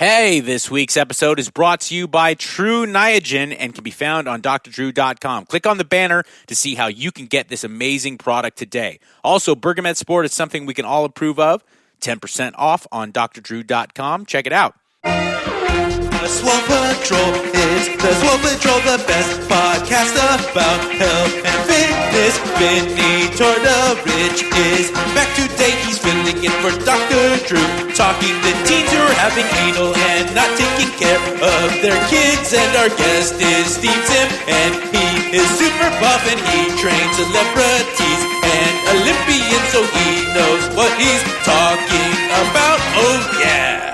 Hey, this week's episode is brought to you by True Niagen and can be found on drdrew.com. Click on the banner to see how you can get this amazing product today. Also, Bergamet Sport is something we can all approve of. 10% off on drdrew.com. Check it out. The Swole Patrol is the Swole Patrol, the best podcast about health and fitness. Vinnie Tortorich is back today. He's filling in for Dr. Drew, talking to teens who are having anal and not taking care of their kids. And our guest is Steve Zim, and he is super buff and he trains celebrities and Olympians, so he knows what he's talking about. Oh yeah.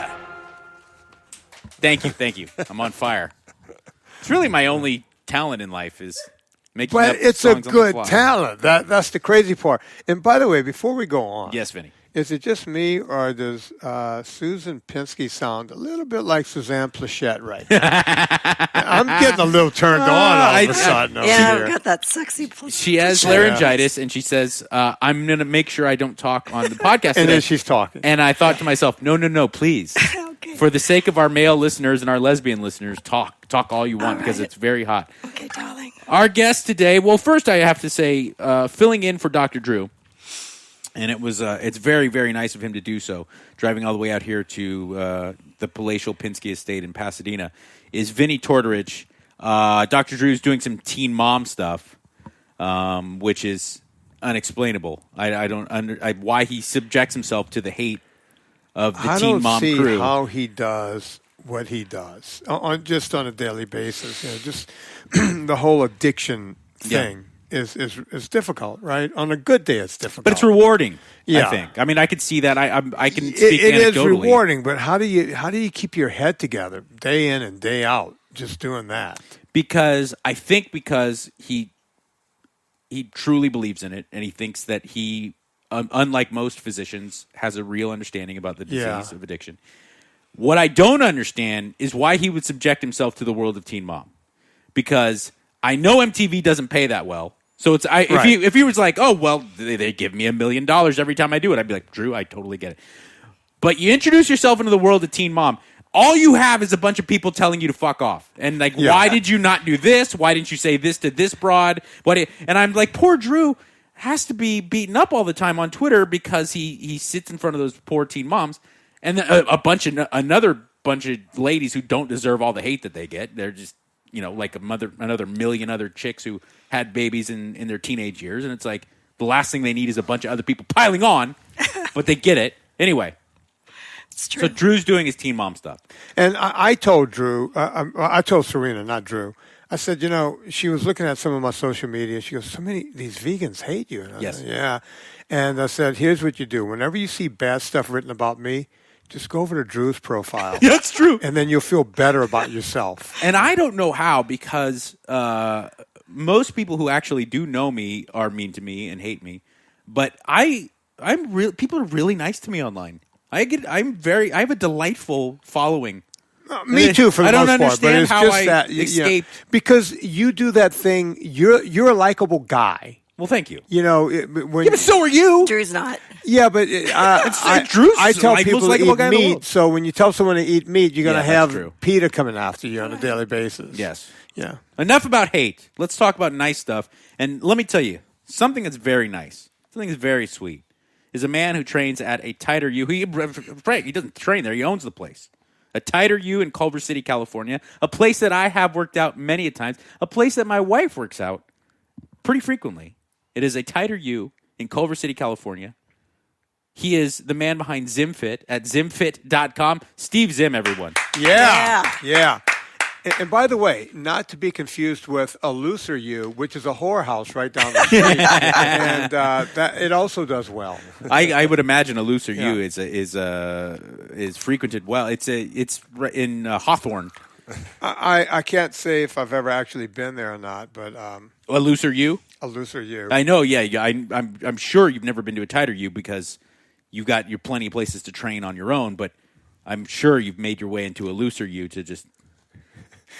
Thank you. I'm on fire. It's really my only talent in life is making up But it's a songs on the good fly. talent. That's the crazy part. And by the way, before we go on, Yes, Vinny. is it just me or does Susan Pinsky sound a little bit like Suzanne Plachette right now? I'm getting a little turned on all of a sudden over Yeah, here. I've got that sexy. She has laryngitis, and she says, I'm going to make sure I don't talk on the podcast today. And then she's talking. And I thought to myself, no, please. Okay. For the sake of our male listeners and our lesbian listeners, talk all you want because it's very hot. Okay, darling. Our guest today, well, first I have to say, filling in for Dr. Drew, and it's very, very nice of him to do so, driving all the way out here to the palatial Pinsky estate in Pasadena, is Vinnie Tortorich. Dr. Drew's doing some teen mom stuff, which is unexplainable. I don't why he subjects himself to the hate of the teen mom crew. I don't see how he does what he does just on a daily basis. You know, just the whole addiction thing is difficult, right? On a good day, it's difficult, But it's rewarding. Yeah. I think. I mean, I could see that. I can speak It is anecdotally. rewarding, but how do you keep your head together day in and day out just doing that? Because he truly believes in it, and he thinks that he, unlike most physicians, has a real understanding about the disease of addiction. What I don't understand is why he would subject himself to the world of Teen Mom. Because I know MTV doesn't pay that well. So if he was like, oh, well, they give me $1 million every time I do it, I'd be like, Drew, I totally get it. But you introduce yourself into the world of Teen Mom, all you have is a bunch of people telling you to fuck off. And like, why did you not do this? Why didn't you say this to this broad? And I'm like, poor Drew has to be beaten up all the time on Twitter because he sits in front of those poor teen moms. And then another bunch of ladies who don't deserve all the hate that they get. They're just, like another million other chicks who had babies in their teenage years. And it's like the last thing they need is a bunch of other people piling on, but they get it. Anyway. It's true. So Drew's doing his teen mom stuff. And I told Drew, I told Serena, not Drew, I said, she was looking at some of my social media. She goes, so many these vegans hate you. And I said, yeah. And I said, here's what you do. Whenever you see bad stuff written about me, just go over to Drew's profile. That's true. And then you'll feel better about yourself. And I don't know how, because most people who actually do know me are mean to me and hate me. But people are really nice to me online. I have a delightful following. Me too, for the most part. I don't understand how I escaped. Because you do that thing. You're a likable guy. Well, thank you. But so are you. Drew's not. Yeah, but I tell people to eat meat. So when you tell someone to eat meat, you're going to have PETA coming after you on a daily basis. Yes. Yeah. Enough about hate. Let's talk about nice stuff. And let me tell you, something that's very nice, something that's very sweet, is a man who trains at a Tighter U. He doesn't train there. He owns the place. A Tighter U in Culver City, California. A place that I have worked out many a times. A place that my wife works out pretty frequently. It is a Tighter U in Culver City, California. He is the man behind ZimFit at ZimFit.com. Steve Zim, everyone. Yeah. And by the way, not to be confused with a Looser U, which is a whorehouse right down the street, and it also does well. I would imagine a Looser U is frequented well. It's in Hawthorne. I can't say if I've ever actually been there or not, but a Looser U. A Looser U. I know. Yeah. I'm sure you've never been to a Tighter U because you've got your plenty of places to train on your own. But I'm sure you've made your way into a Looser U to just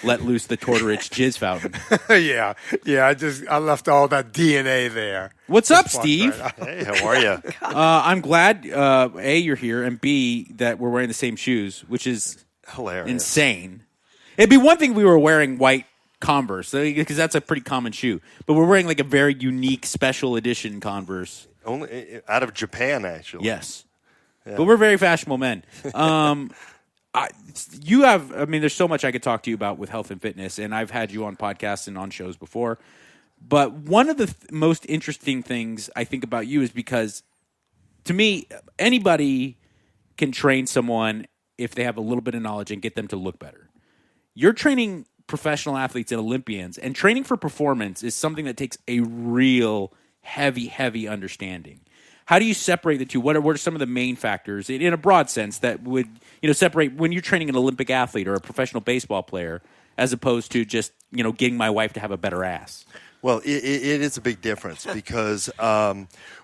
let loose the Tortorich jizz fountain. Yeah. I left all that DNA there. What's up, Steve? Right. Hey, how are you? I'm glad, A, you're here, and B, that we're wearing the same shoes, which is Hilarious. Insane. It'd be one thing if we were wearing white Converse, because that's a pretty common shoe. But we're wearing like a very unique special edition Converse. Only out of Japan, actually. Yes. Yeah. But we're very fashionable men. There's so much I could talk to you about with health and fitness, and I've had you on podcasts and on shows before. But one of the most interesting things I think about you is because, to me, anybody can train someone if they have a little bit of knowledge and get them to look better. You're training professional athletes and Olympians, and training for performance is something that takes a real heavy understanding. How do you separate the two? What are some of the main factors in a broad sense that would separate when you're training an Olympic athlete or a professional baseball player as opposed to just getting my wife to have a better ass? Well, it is a big difference because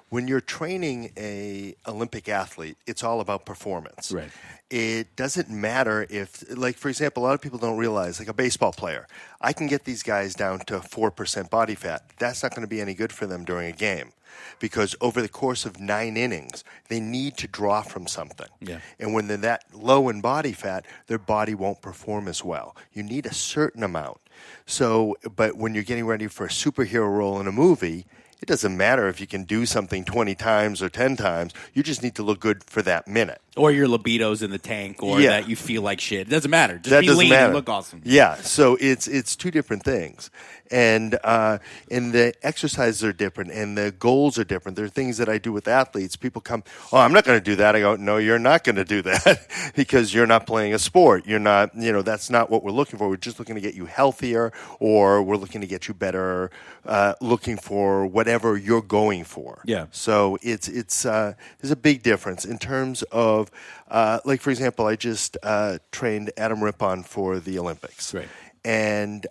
when you're training a Olympic athlete, it's all about performance. Right. It doesn't matter if, like, for example, a lot of people don't realize, like a baseball player, I can get these guys down to 4% body fat. That's not going to be any good for them during a game because over the course of 9 innings, they need to draw from something. Yeah. And when they're that low in body fat, their body won't perform as well. You need a certain amount. So, but when you're getting ready for a superhero role in a movie, it doesn't matter if you can do something 20 times or 10 times. You just need to look good for that minute. Or your libido's in the tank, or that you feel like shit. It doesn't matter. Just that be doesn't lean matter. and look awesome. Yeah, so it's two different things. And the exercises are different, and the goals are different. There are things that I do with athletes. People come, oh, I'm not going to do that. I go, no, you're not going to do that because you're not playing a sport. You're not, that's not what we're looking for. We're just looking to get you healthier, or we're looking to get you better, looking for whatever you're going for. Yeah. So there's a big difference in terms of, like, for example, I just trained Adam Rippon for the Olympics. Right. And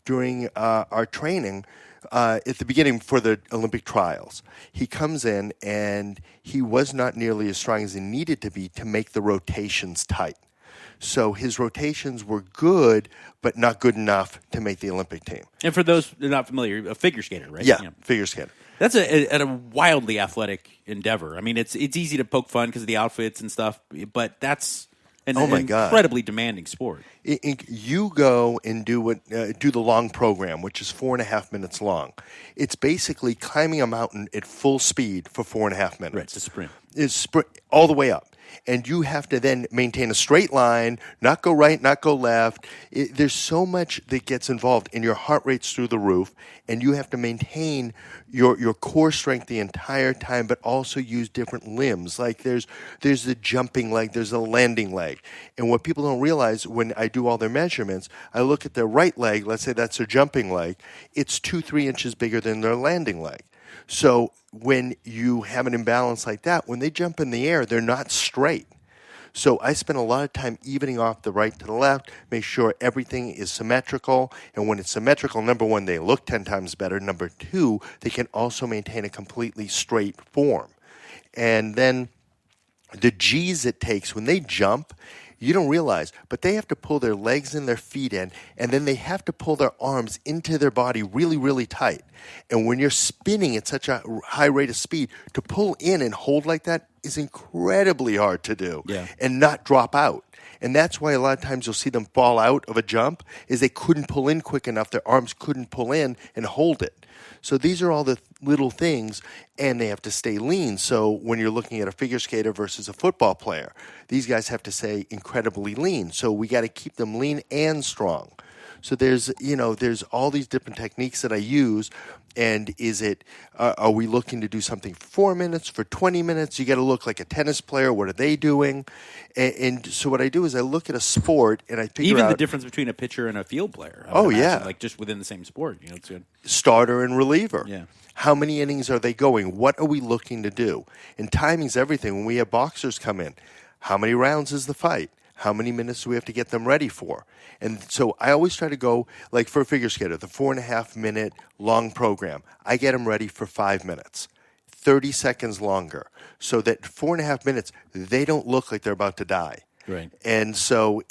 during our training, at the beginning for the Olympic trials, he comes in and he was not nearly as strong as he needed to be to make the rotations tight. So his rotations were good, but not good enough to make the Olympic team. And for those that are not familiar, a figure skater, right? Yeah. Figure skater. That's a wildly athletic endeavor. I mean, it's easy to poke fun because of the outfits and stuff, but that's an incredibly demanding sport. You go and do the long program, which is 4.5 minutes long. It's basically climbing a mountain at full speed for 4.5 minutes. Right, it's a sprint. It's sprint all the way up. And you have to then maintain a straight line, not go right, not go left. There's so much that gets involved, and your heart rate's through the roof, and you have to maintain your core strength the entire time, but also use different limbs. Like there's the jumping leg, there's the landing leg. And what people don't realize when I do all their measurements, I look at their right leg, let's say that's their jumping leg, it's 2-3 inches bigger than their landing leg. So when you have an imbalance like that, when they jump in the air, they're not straight. So I spend a lot of time evening off the right to the left, make sure everything is symmetrical. And when it's symmetrical, number one, they look 10 times better. Number two, they can also maintain a completely straight form. And then the G's it takes when they jump, you don't realize, but they have to pull their legs and their feet in, and then they have to pull their arms into their body really, really tight. And when you're spinning at such a high rate of speed, to pull in and hold like that is incredibly hard to do and not drop out. And that's why a lot of times you'll see them fall out of a jump is they couldn't pull in quick enough. Their arms couldn't pull in and hold it. So these are all the little things, and they have to stay lean. So when you're looking at a figure skater versus a football player, these guys have to stay incredibly lean. So we got to keep them lean and strong. So there's all these different techniques that I use. And are we looking to do something for 4 minutes, for 20 minutes? You got to look like a tennis player. What are they doing? And so what I do is I look at a sport and I figure even out the difference between a pitcher and a field player. Oh, yeah. Like just within the same sport. It's good. Starter and reliever. Yeah. How many innings are they going? What are we looking to do? And timing's everything. When we have boxers come in, how many rounds is the fight? How many minutes do we have to get them ready for? And so I always try to go, like for a figure skater, the 4.5 minute long program, I get them ready for 5 minutes, 30 seconds longer, so that 4.5 minutes, they don't look like they're about to die. Right. And so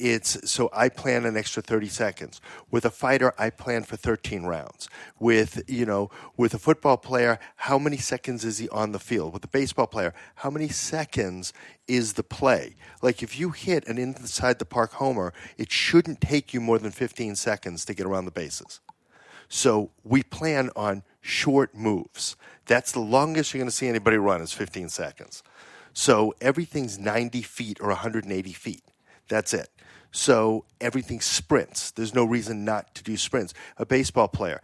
I plan an extra 30 seconds. With a fighter, I plan for 13 rounds. With a football player, how many seconds is he on the field? With a baseball player, how many seconds is the play? Like if you hit an inside the park homer, it shouldn't take you more than 15 seconds to get around the bases. So we plan on short moves. That's the longest you're going to see anybody run is 15 seconds. So everything's 90 feet or 180 feet. That's it. So everything sprints. There's no reason not to do sprints. A baseball player,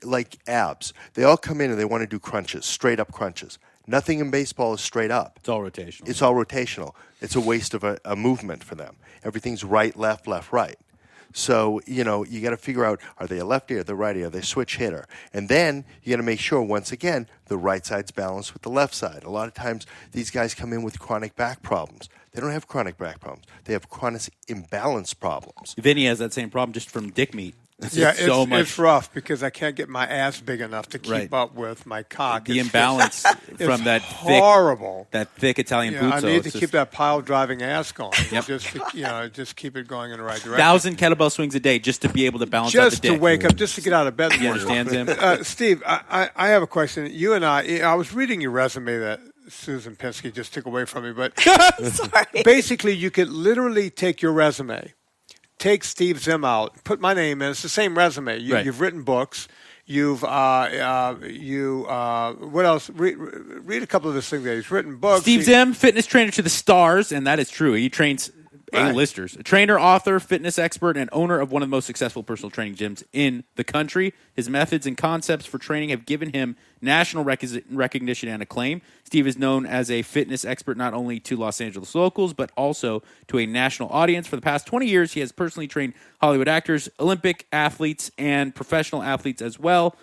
like abs, they all come in and they want to do crunches, straight up crunches. Nothing in baseball is straight up. It's all rotational. It's all rotational. It's a waste of a movement for them. Everything's right, left, right. So, you got to figure out, are they a lefty or the righty? Are they a switch hitter? And then you got to make sure, once again, the right side's balanced with the left side. A lot of times these guys come in with chronic back problems. They don't have chronic back problems. They have chronic imbalance problems. Vinny has that same problem just from dick meat. It's rough because I can't get my ass big enough to keep up with my cock. The imbalance from that thick Italian puzzo. I need to keep that pile driving ass going. Yep. Just keep it going in the right direction. 1,000 kettlebell swings a day just to be able to balance out the dick. Just to wake up, just to get out of bed. You understand, Zim? Steve, I have a question. You and I was reading your resume that Susan Pinsky just took away from me, but sorry. Basically you could literally take your resume, take Steve Zim out, put my name in. It's the same resume. You've written books. You've what else? Read a couple of his things there. He's written books. Steve Zim, fitness trainer to the stars, and that is true. He trains A-listers. A trainer, author, fitness expert, and owner of one of the most successful personal training gyms in the country. His methods and concepts for training have given him national recognition and acclaim. Steve is known as a fitness expert not only to Los Angeles locals, but also to a national audience. For the past 20 years, he has personally trained Hollywood actors, Olympic athletes, and professional athletes as well.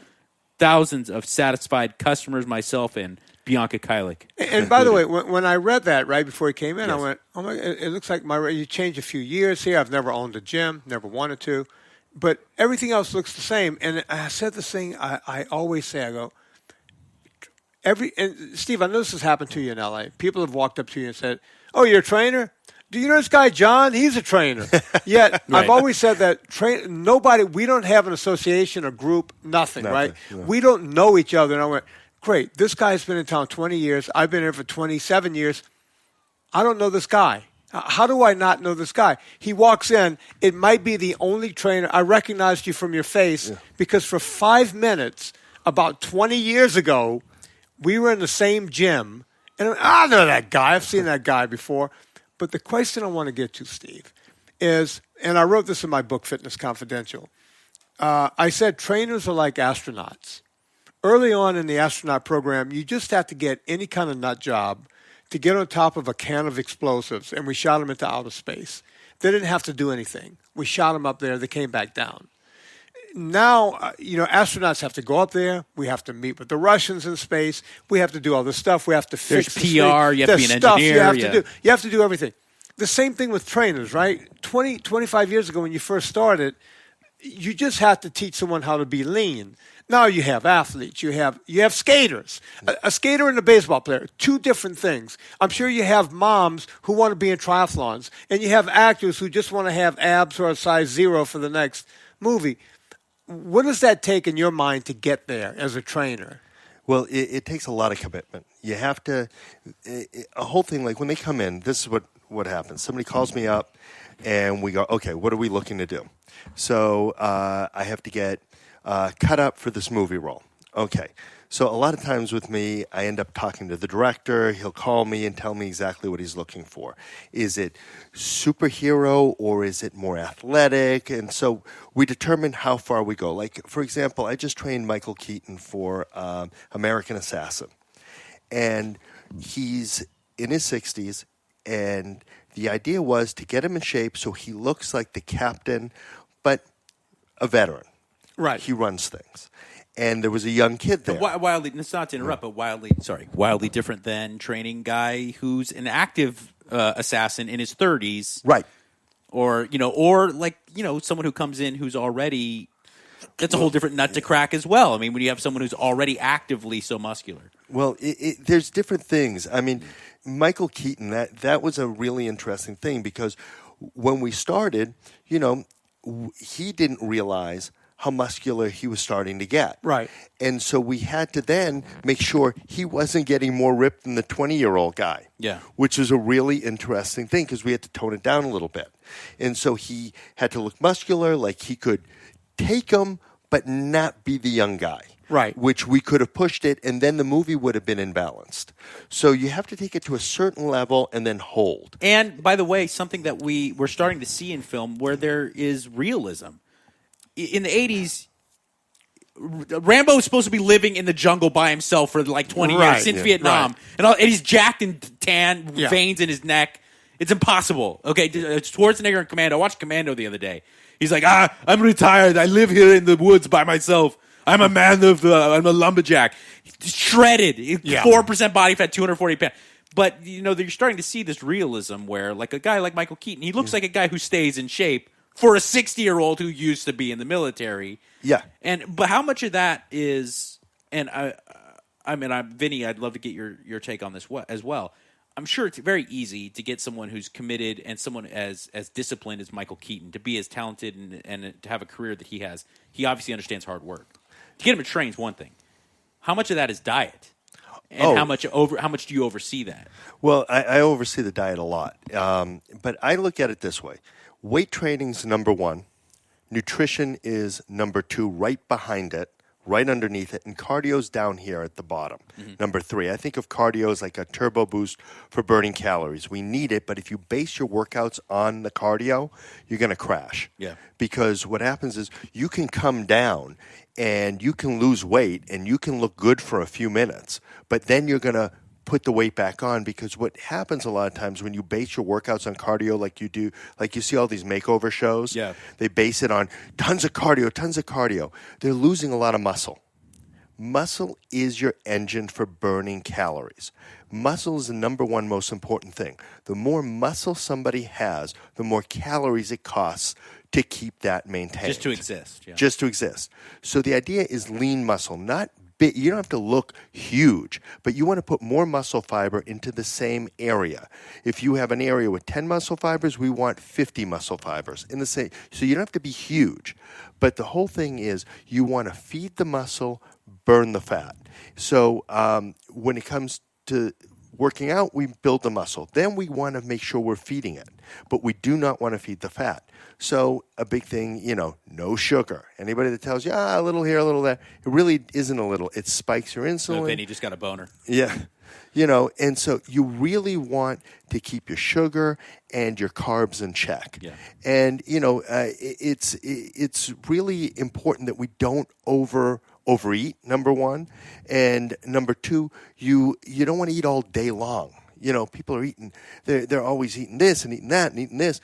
Thousands of satisfied customers, myself and Bianca Kylik. And by the way, when I read that right before he came in, I went, "Oh my! It looks like you changed a few years here. I've never owned a gym, never wanted to, but everything else looks the same." And I said this thing I always say. I go, and Steve, I know this has happened to you in LA. People have walked up to you and said, "Oh, you're a trainer? Do you know this guy John? He's a trainer." Yet I've always said that nobody. We don't have an association, a group, nothing. Right? No. We don't know each other. And I went, great. This guy's been in town 20 years. I've been here for 27 years. I don't know this guy. How do I not know this guy? He walks in. It might be the only trainer. I recognized you from your face because for 5 minutes, about 20 years ago, we were in the same gym. And I know that guy. I've seen that guy before. But the question I want to get to, Steve, is, and I wrote this in my book, Fitness Confidential. I said trainers are like astronauts. Early on in the astronaut program, you just have to get any kind of nut job to get on top of a can of explosives, and we shot them into outer space. They didn't have to do anything. We shot them up there. They came back down. Now, astronauts have to go up there. We have to meet with the Russians in space. We have to do all this stuff. We have to fix the PR. You have to be an engineer. You have to do everything. The same thing with trainers, right? 25 years ago when you first started, you just had to teach someone how to be lean. Now you have athletes, you have skaters. A skater and a baseball player, two different things. I'm sure you have moms who want to be in triathlons, and you have actors who just want to have abs or a size 0 for the next movie. What does that take in your mind to get there as a trainer? Well, it takes a lot of commitment. You have to, a whole thing, like when they come in, this is what happens. Somebody calls me up, and we go, okay, what are we looking to do? So I have to get cut up for this movie role. Okay. So a lot of times with me, I end up talking to the director. He'll call me and tell me exactly what he's looking for. Is it superhero or is it more athletic? And so we determine how far we go. Like, for example, I just trained Michael Keaton for American Assassin. And he's in his 60s, and the idea was to get him in shape so he looks like the captain, but a veteran. Right. He runs things. And there was a young kid there. Wildly, it's not to interrupt, but wildly different than training guy who's an active assassin in his 30s. Right. Or someone who comes in who's already, that's a whole different nut to crack as well. I mean, when you have someone who's already actively so muscular. Well, there's different things. I mean, Michael Keaton, that was a really interesting thing because when we started, he didn't realize how muscular he was starting to get. Right. And so we had to then make sure he wasn't getting more ripped than the 20-year-old guy. Yeah. Which is a really interesting thing because we had to tone it down a little bit. And so he had to look muscular, like he could take him but not be the young guy. Right. Which we could have pushed it, and then the movie would have been imbalanced. So you have to take it to a certain level and then hold. And, by the way, something that we're starting to see in film where there is realism. In the 80s, Rambo is supposed to be living in the jungle by himself for like 20 years since Vietnam. Right. And he's jacked and tan, veins in his neck. It's impossible. Okay, Schwarzenegger in Commando. I watched Commando the other day. He's like, I'm retired. I live here in the woods by myself. I'm a man I'm a lumberjack. Shredded. 4% body fat, 240 pounds. But, you're starting to see this realism where, like a guy like Michael Keaton, he looks like a guy who stays in shape for a 60-year-old who used to be in the military. Yeah. But how much of that is, and Vinny, I'd love to get your take on this as well. I'm sure it's very easy to get someone who's committed and someone as disciplined as Michael Keaton to be as talented and to have a career that he has. He obviously understands hard work. To get him to train is one thing. How much of that is diet? And how much do you oversee that? Well, I oversee the diet a lot. But I look at it this way. Weight training's number one. Nutrition is number two, right behind it, right underneath it. And cardio's down here at the bottom, number three. I think of cardio as like a turbo boost for burning calories. We need it, but if you base your workouts on the cardio, you're going to crash. Yeah. Because what happens is you can come down and you can lose weight and you can look good for a few minutes, but then you're going to put the weight back on because what happens a lot of times when you base your workouts on cardio like you do, like you see all these makeover shows, they base it on tons of cardio. They're losing a lot of muscle. Muscle is your engine for burning calories. Muscle is the number one most important thing. The more muscle somebody has, the more calories it costs to keep that maintained. Just to exist. Yeah. Just to exist. So the idea is lean muscle, not big. You don't have to look huge, but you want to put more muscle fiber into the same area. If you have an area with 10 muscle fibers, we want 50 muscle fibers in the same. So you don't have to be huge, but the whole thing is you want to feed the muscle, burn the fat. So when it comes to working out, we build the muscle. Then we want to make sure we're feeding it, but we do not want to feed the fat. So a big thing, no sugar. Anybody that tells you, a little here, a little there, it really isn't a little. It spikes your insulin. No, Vinny just got a boner. Yeah. And so you really want to keep your sugar and your carbs in check. Yeah. And, it's really important that we don't overeat, number one. And number two, you don't want to eat all day long. People are eating, they're always eating this and eating that and eating this.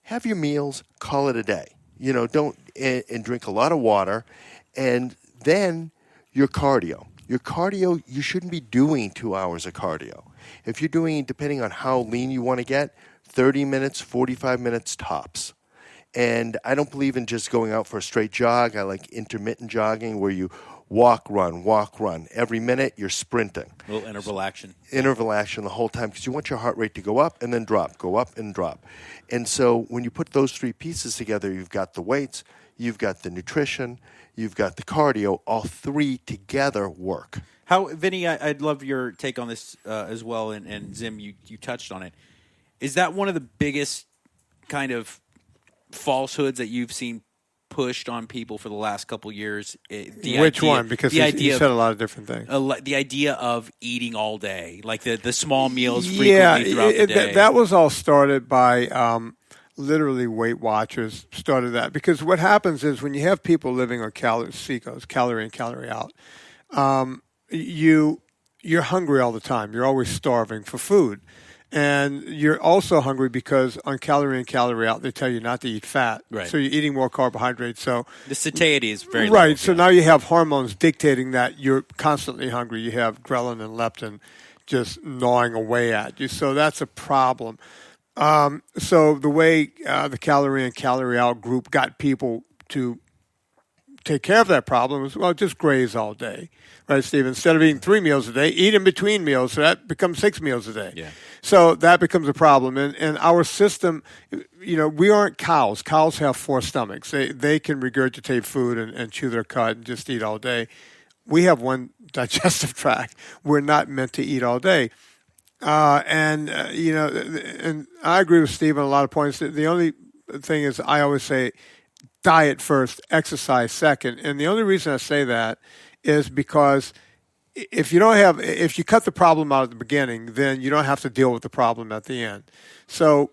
Have your meals, call it a day. Don't and drink a lot of water. And then your cardio. Your cardio, you shouldn't be doing 2 hours of cardio. If you're doing, depending on how lean you want to get, 30 minutes, 45 minutes tops. And I don't believe in just going out for a straight jog. I like intermittent jogging where you walk, run. Every minute you're sprinting. A little interval action. Interval action the whole time because you want your heart rate to go up and then drop, go up and drop. And so when you put those three pieces together, you've got the weights, you've got the nutrition, you've got the cardio. All three together work. Vinny, I'd love your take on this as well. And Zim, you touched on it. Is that one of the biggest kind of falsehoods that you've seen pushed on people for the last couple years? Which one? Because you said a lot of different things. The idea of eating all day, like the small meals frequently throughout the day. That was all started by literally Weight Watchers started that. Because what happens is when you have people living on CICOs, calorie in, calorie out, you're hungry all the time. You're always starving for food. And you're also hungry because on calorie in, calorie out, they tell you not to eat fat. Right. So you're eating more carbohydrates. So the satiety is very right. low. So now you have hormones dictating that you're constantly hungry. You have ghrelin and leptin just gnawing away at you. So that's a problem. So the way the calorie in, calorie out group got people to take care of that problem is, well, just graze all day. Right, Steve? Instead of eating 3 meals a day, eat in between meals. So that becomes 6 meals a day. Yeah. So that becomes a problem. And our system, we aren't cows. Cows have 4 stomachs. They can regurgitate food and chew their cud and just eat all day. We have 1 digestive tract. We're not meant to eat all day. And I agree with Steve on a lot of points. The only thing is I always say diet first, exercise second. And the only reason I say that is because if you cut the problem out at the beginning, then you don't have to deal with the problem at the end. So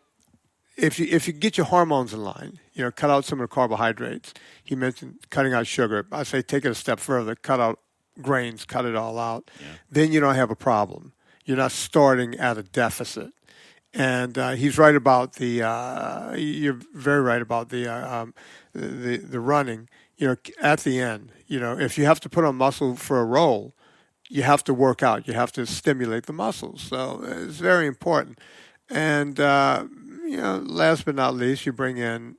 if you get your hormones in line, cut out some of the carbohydrates. He mentioned cutting out sugar. I say take it a step further, cut out grains, cut it all out. Yeah. Then you don't have a problem. You're not starting at a deficit. And he's right about you're very right about the running. At the end, if you have to put on muscle for a roll, you have to work out. You have to stimulate the muscles. So it's very important. And, last but not least, you bring in,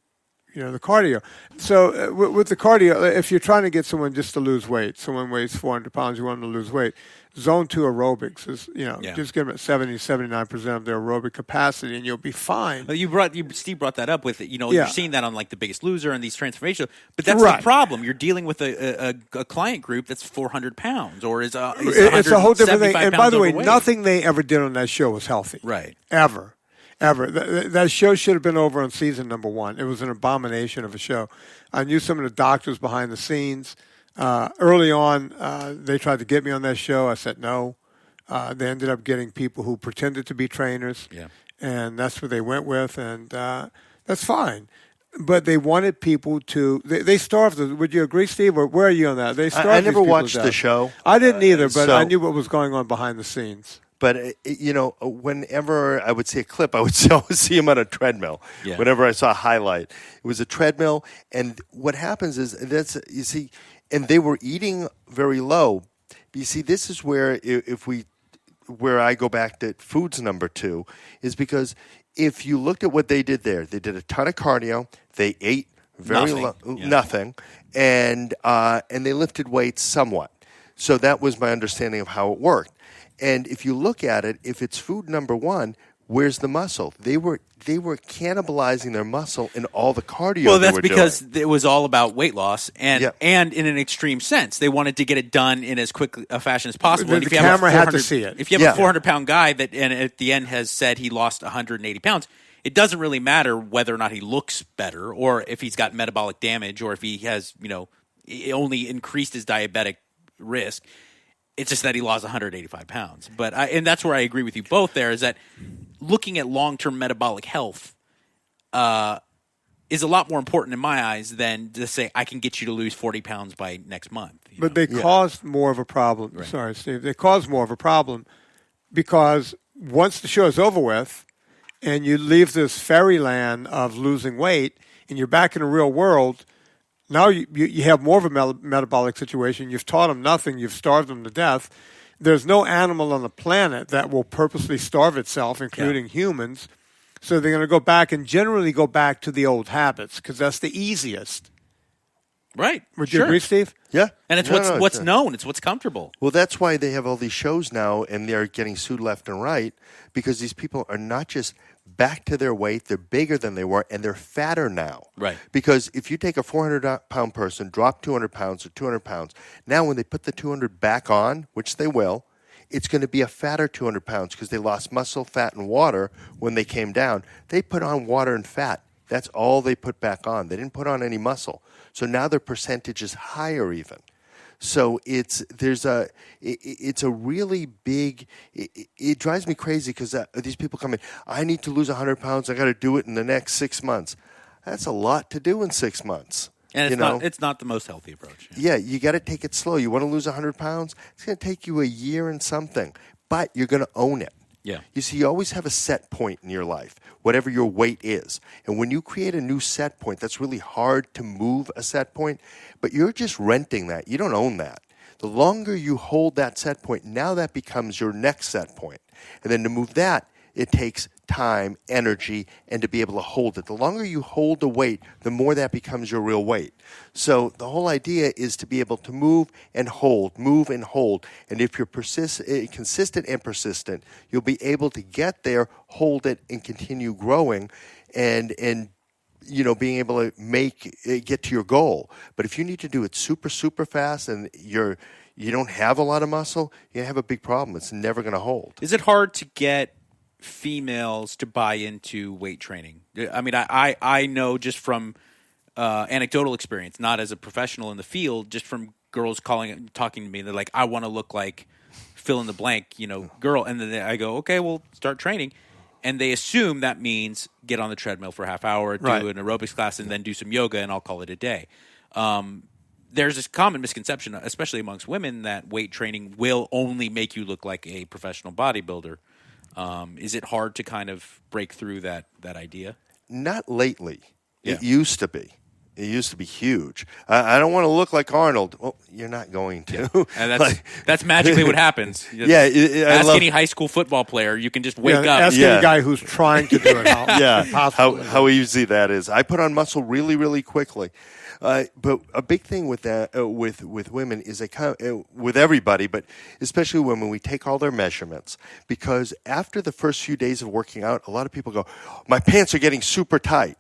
the cardio. So with the cardio, if you're trying to get someone just to lose weight, someone weighs 400 pounds, you want them to lose weight, Zone 2 aerobics is, just give them at 70-79% of their aerobic capacity, and you'll be fine. Well, Steve brought that up with it. You're seeing that on like The Biggest Loser and these transformations. But that's right. the problem. You're dealing with a client group that's 400 pounds or is it's a whole different thing. And by the way, overweight. nothing they ever did on that show was healthy. Right. Ever. That show should have been over on season number 1. It was an abomination of a show. I knew some of the doctors behind the scenes. Early on, they tried to get me on that show. I said no. They ended up getting people who pretended to be trainers, and that's what they went with, and that's fine. But they wanted people to. They starved. Would you agree, Steve? Or where are you on that? They starved. I never watched the show. I didn't either, but I knew what was going on behind the scenes. But, whenever I would see a clip, I would always see him on a treadmill. Yeah. Whenever I saw a highlight, it was a treadmill. And what happens is and they were eating very low. You see, this is where where I go back to foods number 2 is because if you looked at what they did there, they did a ton of cardio. They ate nothing, and they lifted weights somewhat. So that was my understanding of how it worked. And if you look at it, if it's food number 1, where's the muscle? They were cannibalizing their muscle in all the cardio. Well, that's because it was all about weight loss and in an extreme sense. They wanted to get it done in as quick a fashion as possible. The camera had to see it. If you have a 400-pound guy that and at the end has said he lost 180 pounds, it doesn't really matter whether or not he looks better or if he's got metabolic damage or if he has, only increased his diabetic risk. It's just that he lost 185 pounds. And that's where I agree with you both there is that looking at long-term metabolic health is a lot more important in my eyes than to say I can get you to lose 40 pounds by next month. But they caused more of a problem. Right. Sorry, Steve. They caused more of a problem because once the show is over with and you leave this fairyland of losing weight and you're back in the real world, now you have more of a metabolic situation. You've taught them nothing. You've starved them to death. There's no animal on the planet that will purposely starve itself, including humans. So they're going to go back and generally go back to the old habits because that's the easiest. Right. Would you agree, Steve? Yeah. And it's what's known. It's what's comfortable. Well, that's why they have all these shows now, and they're getting sued left and right because these people are not just back to their weight, they're bigger than they were, and they're fatter now. Right. Because if you take a 400-pound person, drop 200 pounds or 200 pounds, now when they put the 200 back on, which they will, it's going to be a fatter 200 pounds because they lost muscle, fat, and water when they came down. They put on water and fat. That's all they put back on. They didn't put on any muscle. So now their percentage is higher even. So it's a really big. It drives me crazy because these people come in. I need to lose 100 pounds. I got to do it in the next 6 months. That's a lot to do in 6 months. And it's not the most healthy approach. Yeah, you got to take it slow. You want to lose 100 pounds? It's going to take you a year and something, but you're going to own it. Yeah. You see, you always have a set point in your life, whatever your weight is. And when you create a new set point, that's really hard to move a set point, but you're just renting that. You don't own that. The longer you hold that set point, now that becomes your next set point. And then to move that, it takes time, energy, and to be able to hold it. The longer you hold the weight, the more that becomes your real weight. So the whole idea is to be able to move and hold, move and hold. And if you're consistent and persistent, you'll be able to get there, hold it, and continue growing and being able to get to your goal. But if you need to do it super, super fast and you don't have a lot of muscle, you have a big problem. It's never going to hold. Is it hard to get females to buy into weight training? I mean, I know just from anecdotal experience, not as a professional in the field, just from girls talking to me, they're like, I want to look like fill in the blank, girl. And then I go, okay, well, start training. And they assume that means get on the treadmill for a half hour, do an aerobics class, and then do some yoga, and I'll call it a day. There's this common misconception, especially amongst women, that weight training will only make you look like a professional bodybuilder. Is it hard to kind of break through that idea? Not lately. Yeah. It used to be. It used to be huge. I don't want to look like Arnold. Well, you're not going to. Yeah. And that's magically what happens. Ask any high school football player. You can just wake up. Ask any guy who's trying to do it. How easy that is. I put on muscle really, really quickly. But a big thing with that, with women is with everybody, but especially women, we take all their measurements because after the first few days of working out, a lot of people go, "My pants are getting super tight."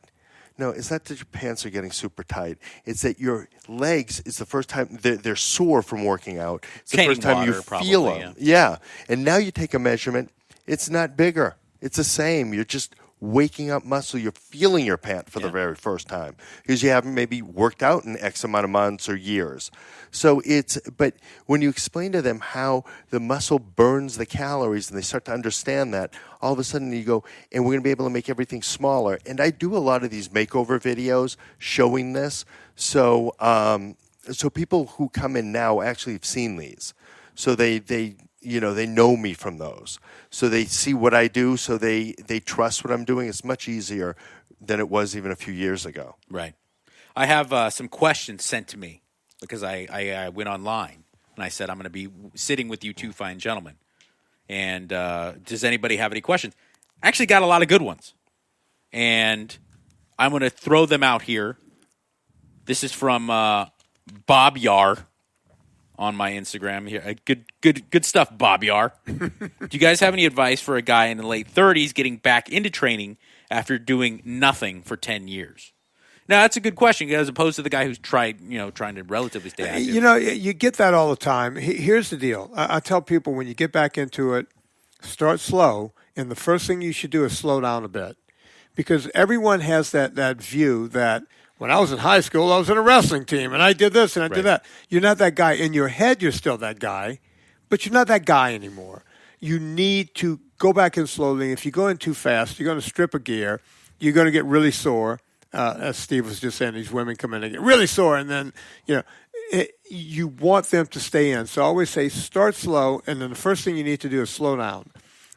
No, it's not that your pants are getting super tight. It's that your legs is the first time they're sore from working out. It's the first time you feel them. Yeah. And now you take a measurement. It's not bigger. It's the same. You're just waking up muscle. You're feeling your pant for the very first time because you haven't maybe worked out in X amount of months or years. So but when you explain to them how the muscle burns the calories and they start to understand that, all of a sudden you go, and we're going to be able to make everything smaller. And I do a lot of these makeover videos showing this. So people who come in now actually have seen these. So they know me from those. So they see what I do, so they trust what I'm doing. It's much easier than it was even a few years ago. Right. I have some questions sent to me because I went online and I said I'm going to be sitting with you two fine gentlemen. And does anybody have any questions? I actually got a lot of good ones. And I'm going to throw them out here. This is from Bob Yar on my Instagram here. Good stuff, Bob Yar. Do you guys have any advice for a guy in the late 30s getting back into training after doing nothing for 10 years? Now, that's a good question as opposed to the guy who's trying to relatively stay active. You get that all the time. Here's the deal. I tell people when you get back into it, start slow, and the first thing you should do is slow down a bit. Because everyone has that view that when I was in high school, I was in a wrestling team, and I did this and I did that. You're not that guy. In your head, you're still that guy, but you're not that guy anymore. You need to go back in slowly. If you go in too fast, you're going to strip a gear. You're going to get really sore. As Steve was just saying, these women come in and get really sore, and then, you want them to stay in. So I always say start slow, and then the first thing you need to do is slow down.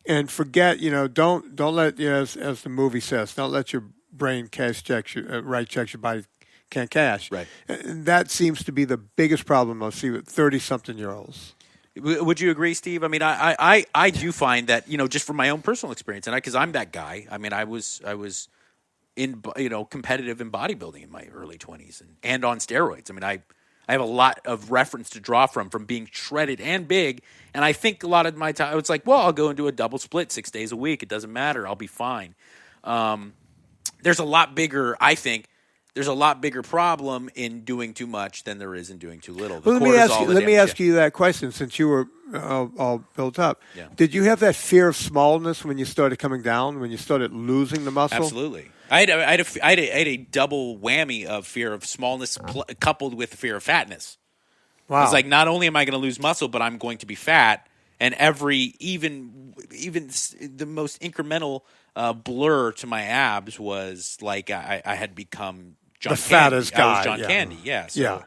And forget, don't let, as the movie says, don't let your brain cash checks write checks your body can't cash. Right. And that seems to be the biggest problem I see with 30-something-year-olds. Would you agree, Steve? I mean, I do find that, just from my own personal experience, and because I'm that guy. I mean, I was in competitive in bodybuilding in my early 20s and on steroids. I mean, I have a lot of reference to draw from being shredded and big, and I think a lot of my time it's like, well, I'll go and do a double split 6 days a week. It doesn't matter. I'll be fine. There's a lot bigger problem in doing too much than there is in doing too little. Well, let me ask you that question since you were all built up. Yeah. Did you have that fear of smallness when you started coming down, when you started losing the muscle? Absolutely. I had a double whammy of fear of smallness coupled with fear of fatness. Wow. It's like not only am I going to lose muscle, but I'm going to be fat, and even the most incremental blur to my abs was like I had become John the Candy. fattest guy. I was John Candy. Yeah. So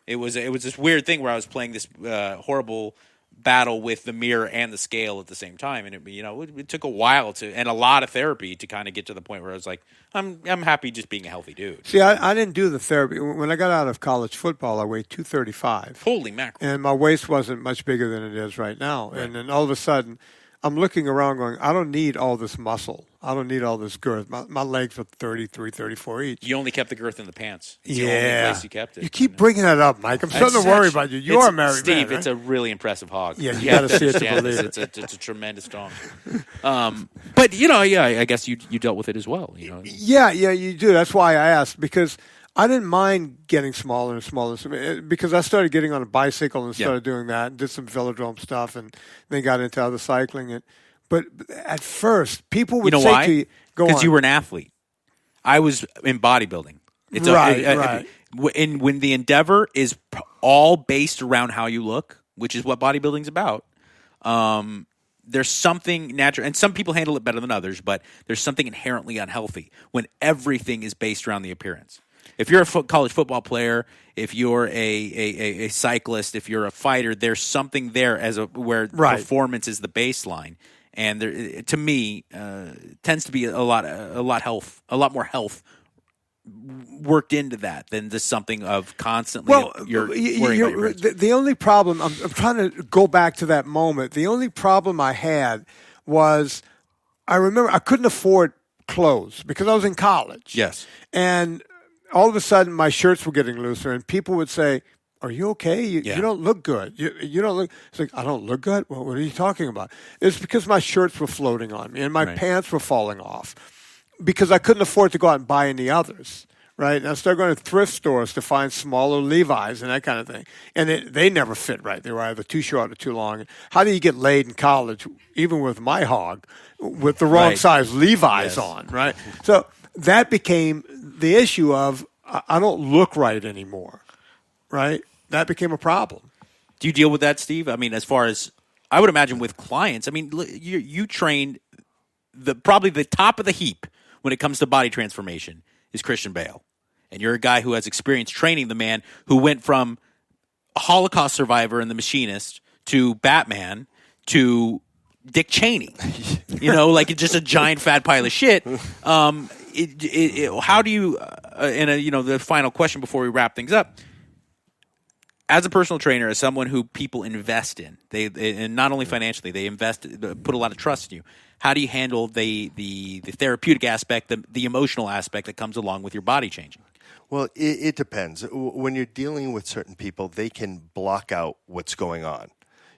it was this weird thing where I was playing this horrible battle with the mirror and the scale at the same time, and it took a while and a lot of therapy to kind of get to the point where I was like, I'm happy just being a healthy dude. See, I didn't do the therapy. When I got out of college football, I weighed 235. Holy mackerel! And my waist wasn't much bigger than it is right now. Right. And then all of a sudden, I'm looking around going, I don't need all this muscle. I don't need all this girth. My legs are 33, 34 each. You only kept the girth in the pants. It's the only place you kept it. You keep bringing that up, Mike. I'm starting to worry about you. You are a married Steve, man, right? it's a really impressive hog. Yeah, you got to see it to believe it. It's a tremendous dong. But, I guess you dealt with it as well. Yeah, you do. That's why I asked, because I didn't mind getting smaller and smaller because I started getting on a bicycle and started doing that, did some velodrome stuff, and then got into other cycling. But at first, people would say why? to you, "Go on," because you were an athlete. I was in bodybuilding. It's right. When the endeavor is all based around how you look, which is what bodybuilding's about. There's something natural, and some people handle it better than others, but there's something inherently unhealthy when everything is based around the appearance. If you're a college football player, if you're a cyclist, if you're a fighter, there's something there where performance is the baseline. And there, to me, tends to be a lot more health worked into that than just something of constantly. You're worrying about your the only problem, I'm trying to go back to that moment. The only problem I had was, I remember I couldn't afford clothes because I was in college. Yes, and all of a sudden my shirts were getting looser, and people would say, "Are you okay? You don't look good. You don't look." It's like, I don't look good? Well, what are you talking about? It's because my shirts were floating on me and my pants were falling off because I couldn't afford to go out and buy any others, right? And I started going to thrift stores to find smaller Levi's and that kind of thing. And they never fit right. They were either too short or too long. How do you get laid in college, even with my hog, with the wrong size Levi's on, right? So that became the issue of, I don't look right anymore, right? That became a problem. Do you deal with that, Steve? I mean, as far as I would imagine with clients, I mean, you trained probably the top of the heap when it comes to body transformation is Christian Bale. And you're a guy who has experience training the man who went from a Holocaust survivor in The Machinist to Batman to Dick Cheney. Like just a giant fat pile of shit. How do you, the final question before we wrap things up, as a personal trainer, as someone who people invest in, and not only financially, they put a lot of trust in you. How do you handle the therapeutic aspect, the emotional aspect that comes along with your body changing? Well, it depends. When you're dealing with certain people, they can block out what's going on.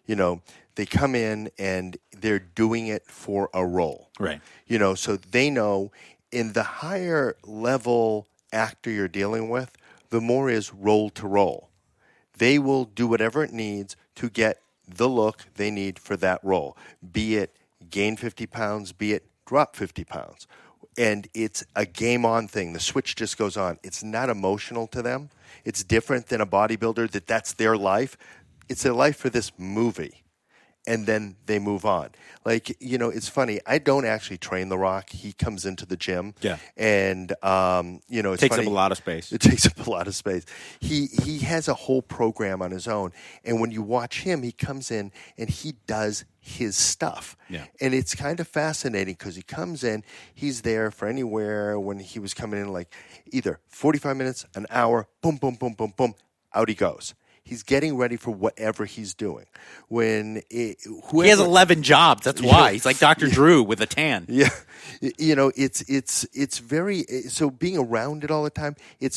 They come in and they're doing it for a role. Right. So they know in the higher level actor you're dealing with, the more is role to role. They will do whatever it needs to get the look they need for that role, be it gain 50 pounds, be it drop 50 pounds. And it's a game-on thing. The switch just goes on. It's not emotional to them. It's different than a bodybuilder that's their life. It's their life for this movie. And then they move on. It's funny. I don't actually train The Rock. He comes into the gym. Yeah. And, it's takes funny. up a lot of space. It takes up a lot of space. He has a whole program on his own. And when you watch him, he comes in and he does his stuff. Yeah. And it's kind of fascinating because he comes in, he's there for anywhere when he was coming in, either 45 minutes, an hour, boom, boom, boom, boom, boom, out he goes. He's getting ready for whatever he's doing. He has 11 jobs. That's why he's like Dr. Drew with a tan. Yeah, it's very so being around it all the time.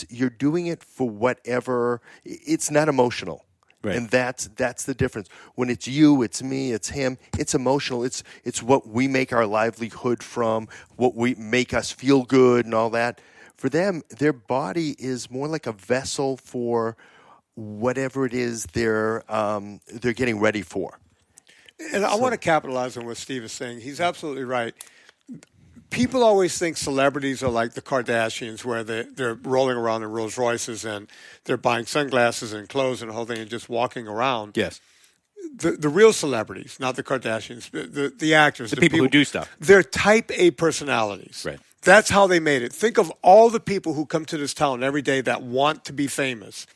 You're doing it for whatever. It's not emotional, right. And that's the difference. When it's you, it's me, it's him. It's emotional. It's what we make our livelihood from, what we make us feel good, and all that. For them, their body is more like a vessel for whatever it is they're getting ready for. And I want to capitalize on what Steve is saying. He's absolutely right. People always think celebrities are like the Kardashians, where they're rolling around in Rolls Royces and they're buying sunglasses and clothes and the whole thing and just walking around. Yes. The real celebrities, not the Kardashians, the actors. The people who do stuff. They're type A personalities. Right. That's how they made it. Think of all the people who come to this town every day that want to be famous.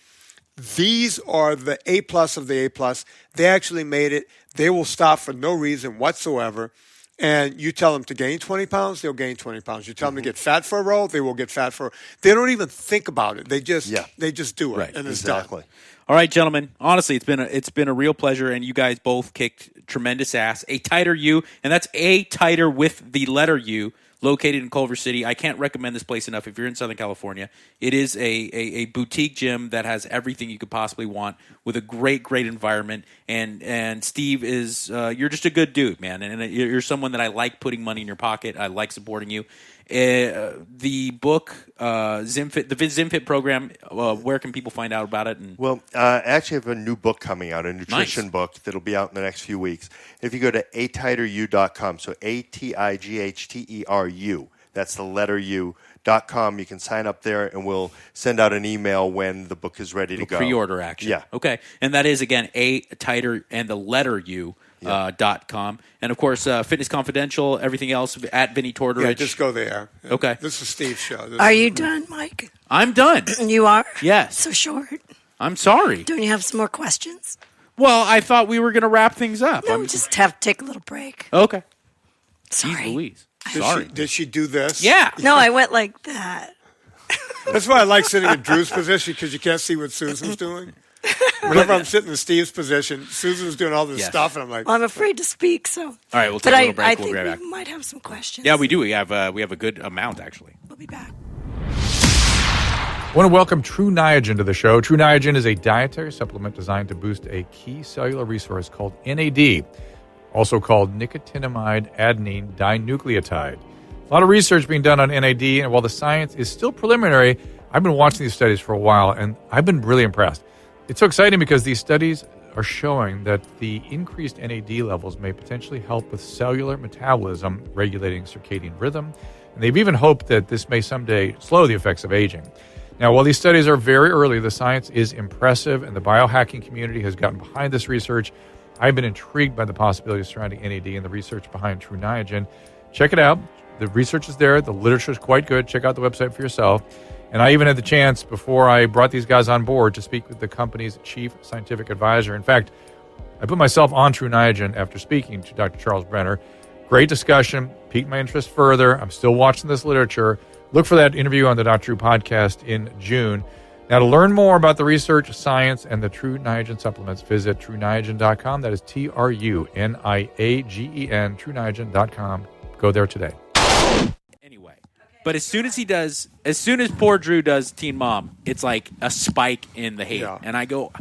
These are the A+ of the A+. They actually made it. They will stop for no reason whatsoever. And you tell them to gain 20 pounds, they'll gain 20 pounds. You tell them to get fat for a roll, they will get fat for a They don't even think about it. They just do it, Right. and it's Exactly. done. All right, gentlemen. Honestly, it's been a real pleasure, and you guys both kicked tremendous ass. A Tighter U, and that's A Tighter with the letter U, located in Culver City. I can't recommend this place enough if you're in Southern California. It is a boutique gym that has everything you could possibly want with a great environment. And Steve is you're just a good dude, man. And you're someone that I like putting money in your pocket. I like supporting you. The book, ZimFit, the ZimFit program, where can people find out about it? And Well, I actually have a new book coming out, a nutrition book that'll be out in the next few weeks. If you go to atighterU.com, so ATIGHTERU, that's the letter U.com, you can sign up there, and we'll send out an email when the book is ready to go. Pre-order action. Yeah. Okay. And that is, again, A Tighter and the letter U. .com. And of course, Fitness Confidential, everything else at Vinnie Tortorich. Yeah, just go there. Okay. This is Steve's show. Are you done, Mike? I'm done. You are? Yes. So short. I'm sorry. Don't you have some more questions? Well, I thought we were going to wrap things up. No, we just have to take a little break. Okay. Sorry. Jeez Louise. Did Sorry. Did she do this? Yeah. No, I went like that. That's why I like sitting in Drew's position, because you can't see what Susan's doing. Whenever I'm sitting in Steve's position, Susan's doing all this stuff, and I'm like, Well, I'm afraid to speak, so. All right, we'll take a little break. I We'll think be right back. we might have some questions. Yeah, we do. We have a good amount, actually. We'll be back. I want to welcome True Niagen to the show. True Niagen is a dietary supplement designed to boost a key cellular resource called NAD, also called nicotinamide adenine dinucleotide. A lot of research being done on NAD, and while the science is still preliminary, I've been watching these studies for a while, and I've been really impressed. It's so exciting because these studies are showing that the increased NAD levels may potentially help with cellular metabolism, regulating circadian rhythm, and they've even hoped that this may someday slow the effects of aging. Now, while these studies are very early, the science is impressive, and the biohacking community has gotten behind this research. I've been intrigued by the possibilities surrounding NAD and the research behind True Niagen. Check it out. The research is there. The literature is quite good. Check out the website for yourself. And I even had the chance, before I brought these guys on board, to speak with the company's chief scientific advisor. In fact, I put myself on True Niagen after speaking to Dr. Charles Brenner. Great discussion, piqued my interest further. I'm still watching this literature. Look for that interview on the Dr. Drew podcast in June. Now, to learn more about the research, science, and the True Niagen supplements, visit TrueNiagen.com. That is TruNiagen, TrueNiagen.com. Go there today. Anyway. But as soon as poor Drew does Teen Mom, it's like a spike in the hate. Yeah. And I go,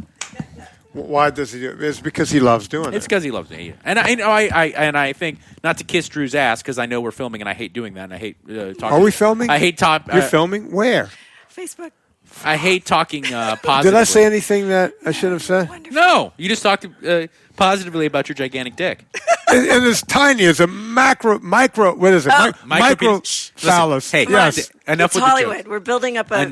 why does he do it? It's because he loves doing it. it's because he loves me. And I think, not to kiss Drew's ass, because I know we're filming and I hate doing that. And I hate talking. Are we filming? I hate You're filming? Where? Facebook. I hate talking positively. Did I say anything that I should have said? Wonderful. No, you just talked positively about your gigantic dick. And it's tiny. It's a micro. What is it? Micro phallus. Hey, yes. enough It's with Hollywood. the jokes. We're building up a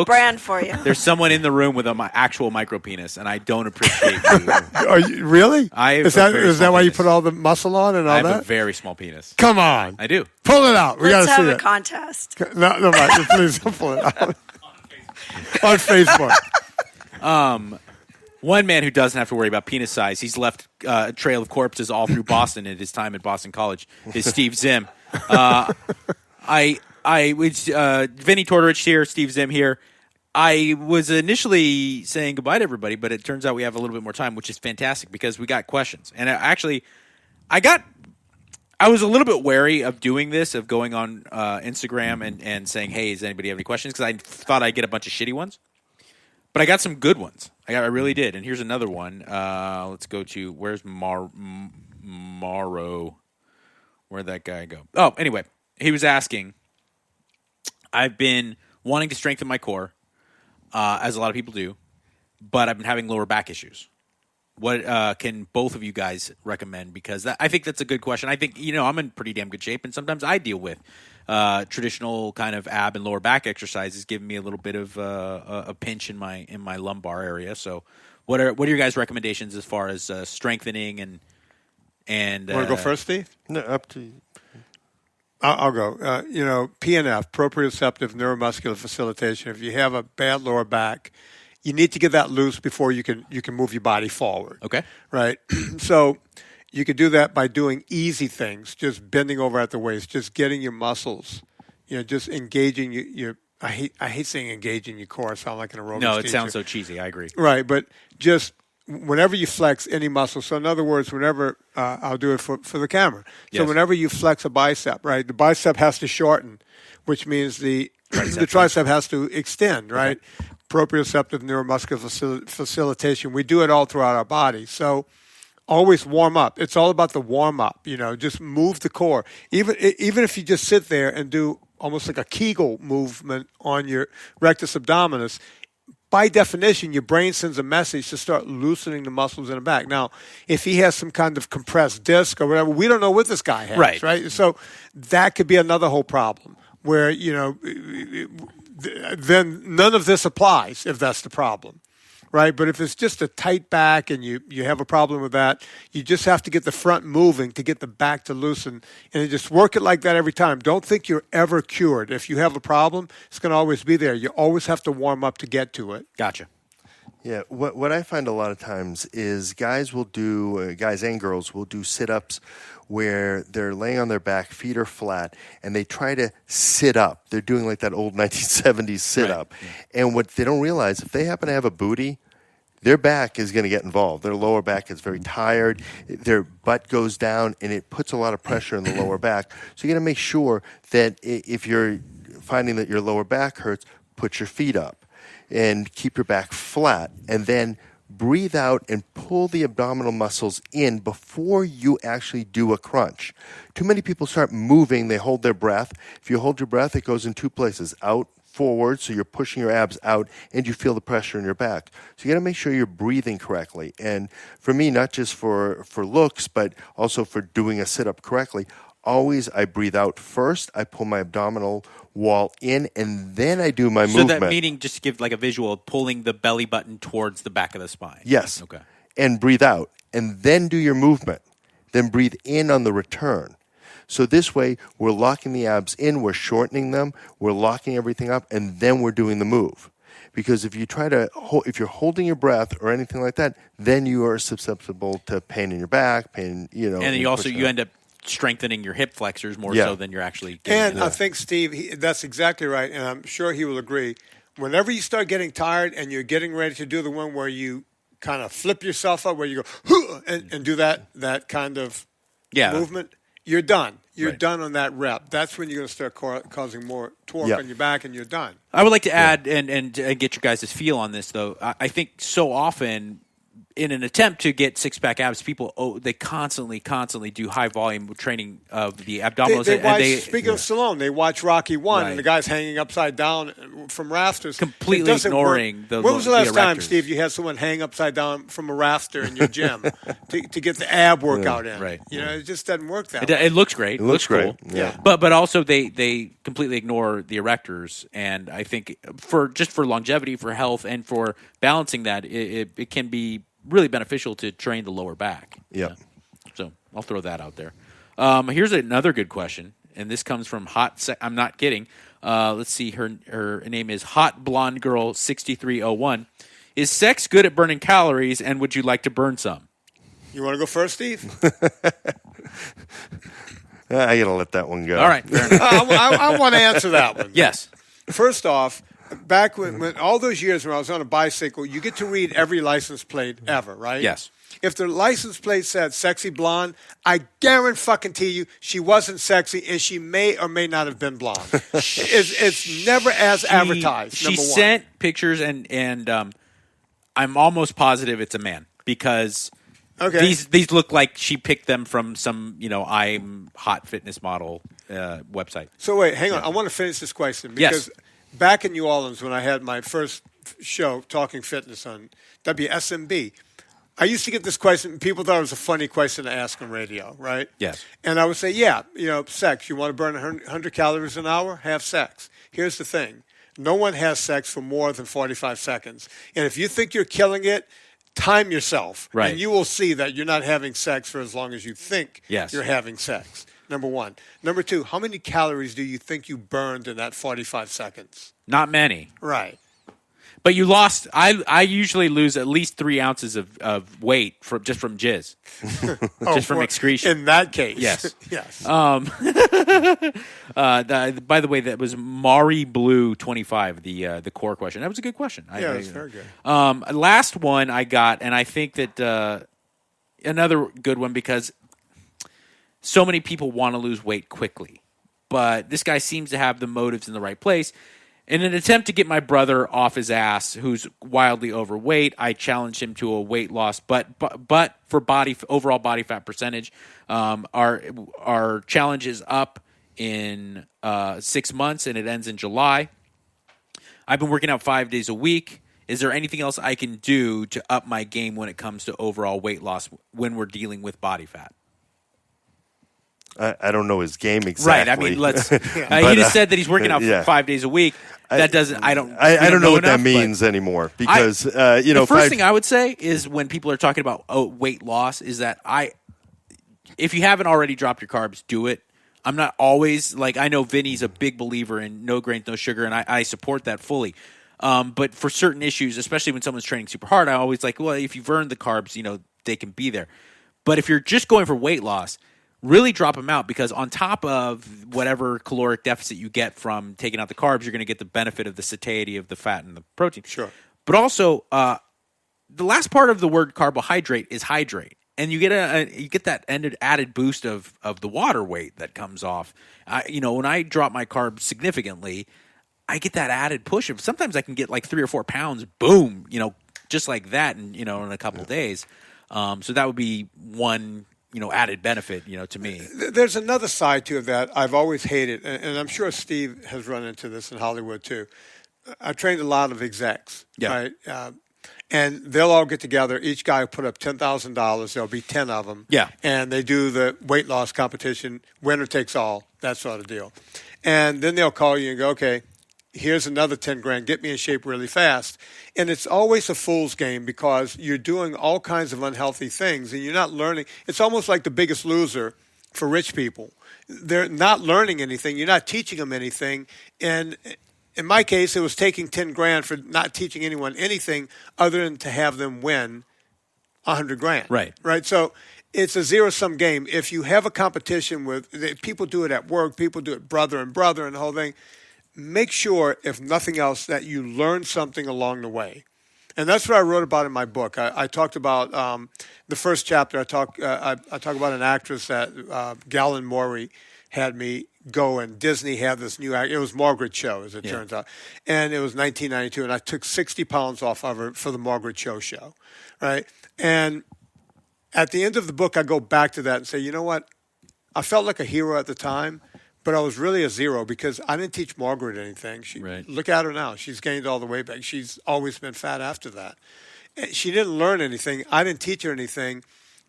brand for you. There's someone in the room with an actual micro penis, and I don't appreciate you. Are you really? Is that why you put all the muscle on and all I have that? a very small penis. Come on. I do. Pull it out. We got Let's to see have a it. contest. No, Mike, please don't pull it out. On Facebook. One man who doesn't have to worry about penis size, he's left a trail of corpses all through Boston at his time at Boston College, is Steve Zim. Vinnie Tortorich here, Steve Zim here. I was initially saying goodbye to everybody, but it turns out we have a little bit more time, which is fantastic because we got questions. And I was a little bit wary of doing this, of going on Instagram and saying, hey, does anybody have any questions? Because I thought I'd get a bunch of shitty ones. But I got some good ones. I really did. And here's another one. Let's go to, where's Morrow? Where'd that guy go? Oh, anyway, he was asking, I've been wanting to strengthen my core, as a lot of people do, but I've been having lower back issues. What can both of you guys recommend? Because I think that's a good question. I think, I'm in pretty damn good shape, and sometimes I deal with traditional kind of ab and lower back exercises, giving me a little bit of a pinch in my lumbar area. So, what are your guys' recommendations as far as strengthening and? Want to go first, Steve? No, up to you. I'll go. PNF, Proprioceptive Neuromuscular Facilitation. If you have a bad lower back, you need to get that loose before you can move your body forward. Okay. Right. So You could do that by doing easy things, just bending over at the waist, just getting your muscles, just engaging your I hate saying engaging your core. I sound like an aerobics No, it teacher. sounds so cheesy. I agree. Right, but just whenever you flex any muscle, so in other words, whenever, I'll do it for the camera. So whenever you flex a bicep, right, the bicep has to shorten, which means the tricep has to extend, right? Okay. Proprioceptive neuromuscular facilitation. We do it all throughout our body. So always warm up. It's all about the warm up, just move the core. Even if you just sit there and do almost like a Kegel movement on your rectus abdominis, by definition, your brain sends a message to start loosening the muscles in the back. Now, if he has some kind of compressed disc or whatever, we don't know what this guy has, right? So that could be another whole problem where, then none of this applies if that's the problem. Right, but if it's just a tight back and you have a problem with that, you just have to get the front moving to get the back to loosen, and you just work it like that every time. Don't think you're ever cured. If you have a problem, it's going to always be there. You always have to warm up to get to it. Gotcha. Yeah, what I find a lot of times is guys and girls will do sit-ups where they're laying on their back, feet are flat, and they try to sit up. They're doing like that old 1970s sit-up. Right. Yeah. And what they don't realize, if they happen to have a booty, their back is going to get involved. Their lower back is very tired. Their butt goes down, and it puts a lot of pressure in the lower back. So you got to make sure that if you're finding that your lower back hurts, put your feet up and keep your back flat, and then breathe out and pull the abdominal muscles in before you actually do a crunch. Too many people start moving, they hold their breath. If you hold your breath, it goes in two places, out, forward, so you're pushing your abs out, and you feel the pressure in your back. So you got to make sure you're breathing correctly. And for me, not just for looks, but also for doing a sit-up correctly, always I breathe out first, I pull my abdominal wall in, and then I do my movement. So that meaning, just to give like a visual, pulling the belly button towards the back of the spine. Yes. Okay. And breathe out, and then do your movement. Then breathe in on the return. So this way, we're locking the abs in, we're shortening them, we're locking everything up, and then we're doing the move. Because if you're holding your breath or anything like that, then you are susceptible to pain in your back, and then you end up strengthening your hip flexors more so than you're actually getting. And I think, Steve, that's exactly right, and I'm sure he will agree. Whenever you start getting tired and you're getting ready to do the one where you kind of flip yourself up, where you go and do that kind of movement, you're done. You're done on that rep. That's when you're going to start causing more torque on your back, and you're done. I would like to add and get your guys' feel on this, though. I think so often, in an attempt to get six-pack abs, people they constantly do high-volume training of the abdominals. Speaking of Stallone, they watch Rocky 1, and the guy's hanging upside down from rafters. Completely ignoring the When was the last time, erectors. Steve, you had someone hang upside down from a rafter in your gym to get the ab workout in? Right. It just doesn't work that way. It looks great. It looks great. Cool. Yeah. But also they completely ignore the erectors, and I think for longevity, for health, and for balancing that, it can be really beneficial to train the lower back. Yeah. So I'll throw that out there. Here's another good question, and this comes from I'm not kidding. Let's see. Her name is Hot Blonde Girl 6301. Is sex good at burning calories, and would you like to burn some? You want to go first, Steve? I got to let that one go. All right. I want to answer that one. Yes. First off, back when all those years when I was on a bicycle, you get to read every license plate ever, right? Yes. If the license plate said sexy blonde, I guarantee you she wasn't sexy, and she may or may not have been blonde. It's never as advertised. She sent pictures, and I'm almost positive it's a man because these look like she picked them from some I'm hot fitness model website. So wait, hang on. I want to finish this question because back in New Orleans when I had my first show, Talking Fitness on WSMB, I used to get this question. People thought it was a funny question to ask on radio, right? Yes. And I would say, sex. You want to burn 100 calories an hour? Have sex. Here's the thing. No one has sex for more than 45 seconds. And if you think you're killing it, time yourself. Right. And you will see that you're not having sex for as long as you think you're having sex. Number one. Number two, how many calories do you think you burned in that 45 seconds? Not many. Right. But you lost. I usually lose at least 3 ounces of weight from jizz, just from excretion. In that case, yes, yes. By the way, that was Mari Blue 25. The core question. That was a good question. Yeah, that's very good. Last one I got, and I think that another good one because so many people want to lose weight quickly, but this guy seems to have the motives in the right place. In an attempt to get my brother off his ass, who's wildly overweight, I challenged him to a weight loss, but for overall body fat percentage, our challenge is up in 6 months and it ends in July. I've been working out 5 days a week. Is there anything else I can do to up my game when it comes to overall weight loss when we're dealing with body fat? I don't know his game exactly. Right. I mean, let's. He just said that he's working out for 5 days a week. That doesn't. I don't know what that means anymore because the first thing I would say is when people are talking about weight loss is that if you haven't already dropped your carbs, do it. I'm not always I know Vinny's a big believer in no grains, no sugar, and I support that fully. But for certain issues, especially when someone's training super hard, I always if you've earned the carbs, they can be there. But if you're just going for weight loss, really drop them out because on top of whatever caloric deficit you get from taking out the carbs, you're going to get the benefit of the satiety of the fat and the protein. Sure. But also, the last part of the word carbohydrate is hydrate. And you get that added boost of the water weight that comes off. When I drop my carbs significantly, I get that added push of sometimes I can get 3 or 4 pounds, boom, just like that, in a couple of days. So that would be one added benefit, to me. There's another side to that I've always hated, and I'm sure Steve has run into this in Hollywood too. I trained a lot of execs, right? And they'll all get together. Each guy will put up $10,000. There'll be 10 of them. Yeah. And they do the weight loss competition, winner takes all, that sort of deal. And then they'll call you and go, okay, here's another 10 grand, get me in shape really fast. And it's always a fool's game because you're doing all kinds of unhealthy things and you're not learning. It's almost like The Biggest Loser for rich people. They're not learning anything. You're not teaching them anything. And in my case, it was taking 10 grand for not teaching anyone anything other than to have them win 100 grand. Right. Right. So it's a zero-sum game. If you have a competition with people do it at work, people do it brother and the whole thing. Make sure, if nothing else, that you learn something along the way. And that's what I wrote about in my book. I talked about the first chapter. I talk about an actress that Galen Morey had me go, and Disney had this new act. It was Margaret Cho, as it turns out. And it was 1992, and I took 60 pounds off of her for the Margaret Cho show, right? And at the end of the book, I go back to that and say, you know what? I felt like a hero at the time, but I was really a zero because I didn't teach Margaret anything. Look at her now. She's gained all the weight back. She's always been fat after that. She didn't learn anything. I didn't teach her anything.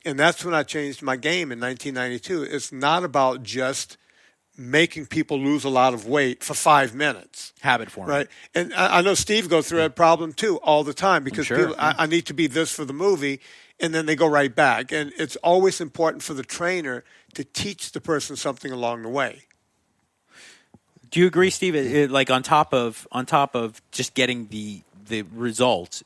And that's when I changed my game in 1992. It's not about just making people lose a lot of weight for 5 minutes. Habit forming. Right. And I know Steve goes through that problem too all the time because people, I need to be this for the movie, and then they go right back. And it's always important for the trainer to teach the person something along the way. Do you agree, Steve? On top of just getting the results,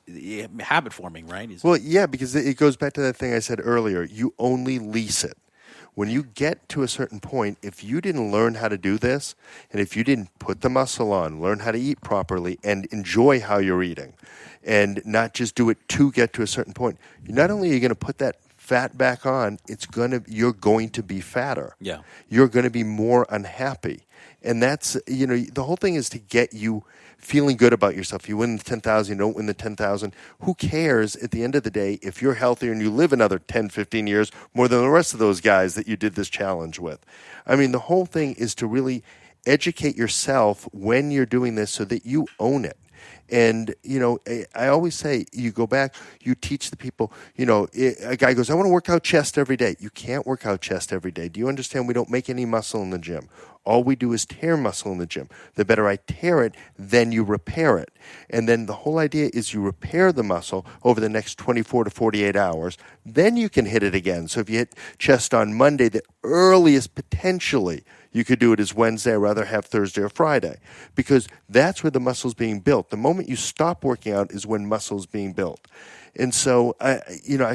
habit forming, right? Well, yeah, because it goes back to that thing I said earlier. You only lease it. When you get to a certain point, if you didn't learn how to do this, and if you didn't put the muscle on, learn how to eat properly, and enjoy how you're eating, and not just do it to get to a certain point, not only are you going to put that fat back on, you're going to be fatter. Yeah. You're going to be more unhappy. And that's, the whole thing is to get you feeling good about yourself. You win the 10,000, you don't win the 10,000. Who cares at the end of the day if you're healthier and you live another 10, 15 years more than the rest of those guys that you did this challenge with? I mean, the whole thing is to really educate yourself when you're doing this so that you own it. And, I always say, you go back, you teach the people, a guy goes, I want to work out chest every day. You can't work out chest every day. Do you understand? We don't make any muscle in the gym. All we do is tear muscle in the gym. The better I tear it, then you repair it. And then the whole idea is you repair the muscle over the next 24 to 48 hours. Then you can hit it again. So if you hit chest on Monday, the earliest potentially You could do it as Wednesday. I'd rather have Thursday or Friday, because that's where the muscle's being built. The moment you stop working out is when muscle's being built. And so, I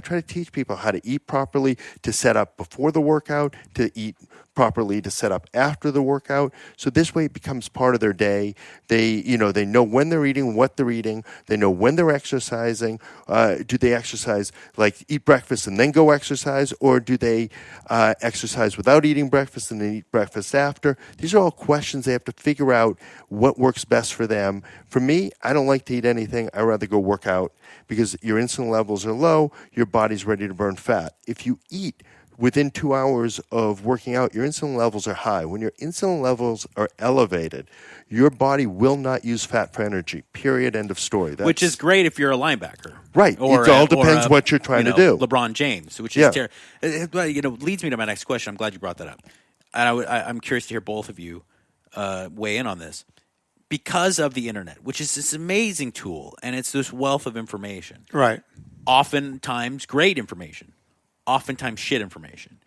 try to teach people how to eat properly, to set up before the workout, to eat properly, to set up after the workout. So this way it becomes part of their day. They know when they're eating, what they're eating. They know when they're exercising. Do they exercise, like eat breakfast and then go exercise? Or do they exercise without eating breakfast and then eat breakfast after? These are all questions they have to figure out what works best for them. For me, I don't like to eat anything. I'd rather go work out, because your insulin levels are low, your body's ready to burn fat. If you eat within 2 hours of working out, your insulin levels are high. When your insulin levels are elevated, your body will not use fat for energy, period, end of story. Which is great if you're a linebacker. Right. It all depends what you're trying to do. LeBron James, which is leads me to my next question. I'm glad you brought that up. And I'm curious to hear both of you weigh in on this. Because of the internet, which is this amazing tool, and it's this wealth of information. Right. Oftentimes great information, oftentimes shit information.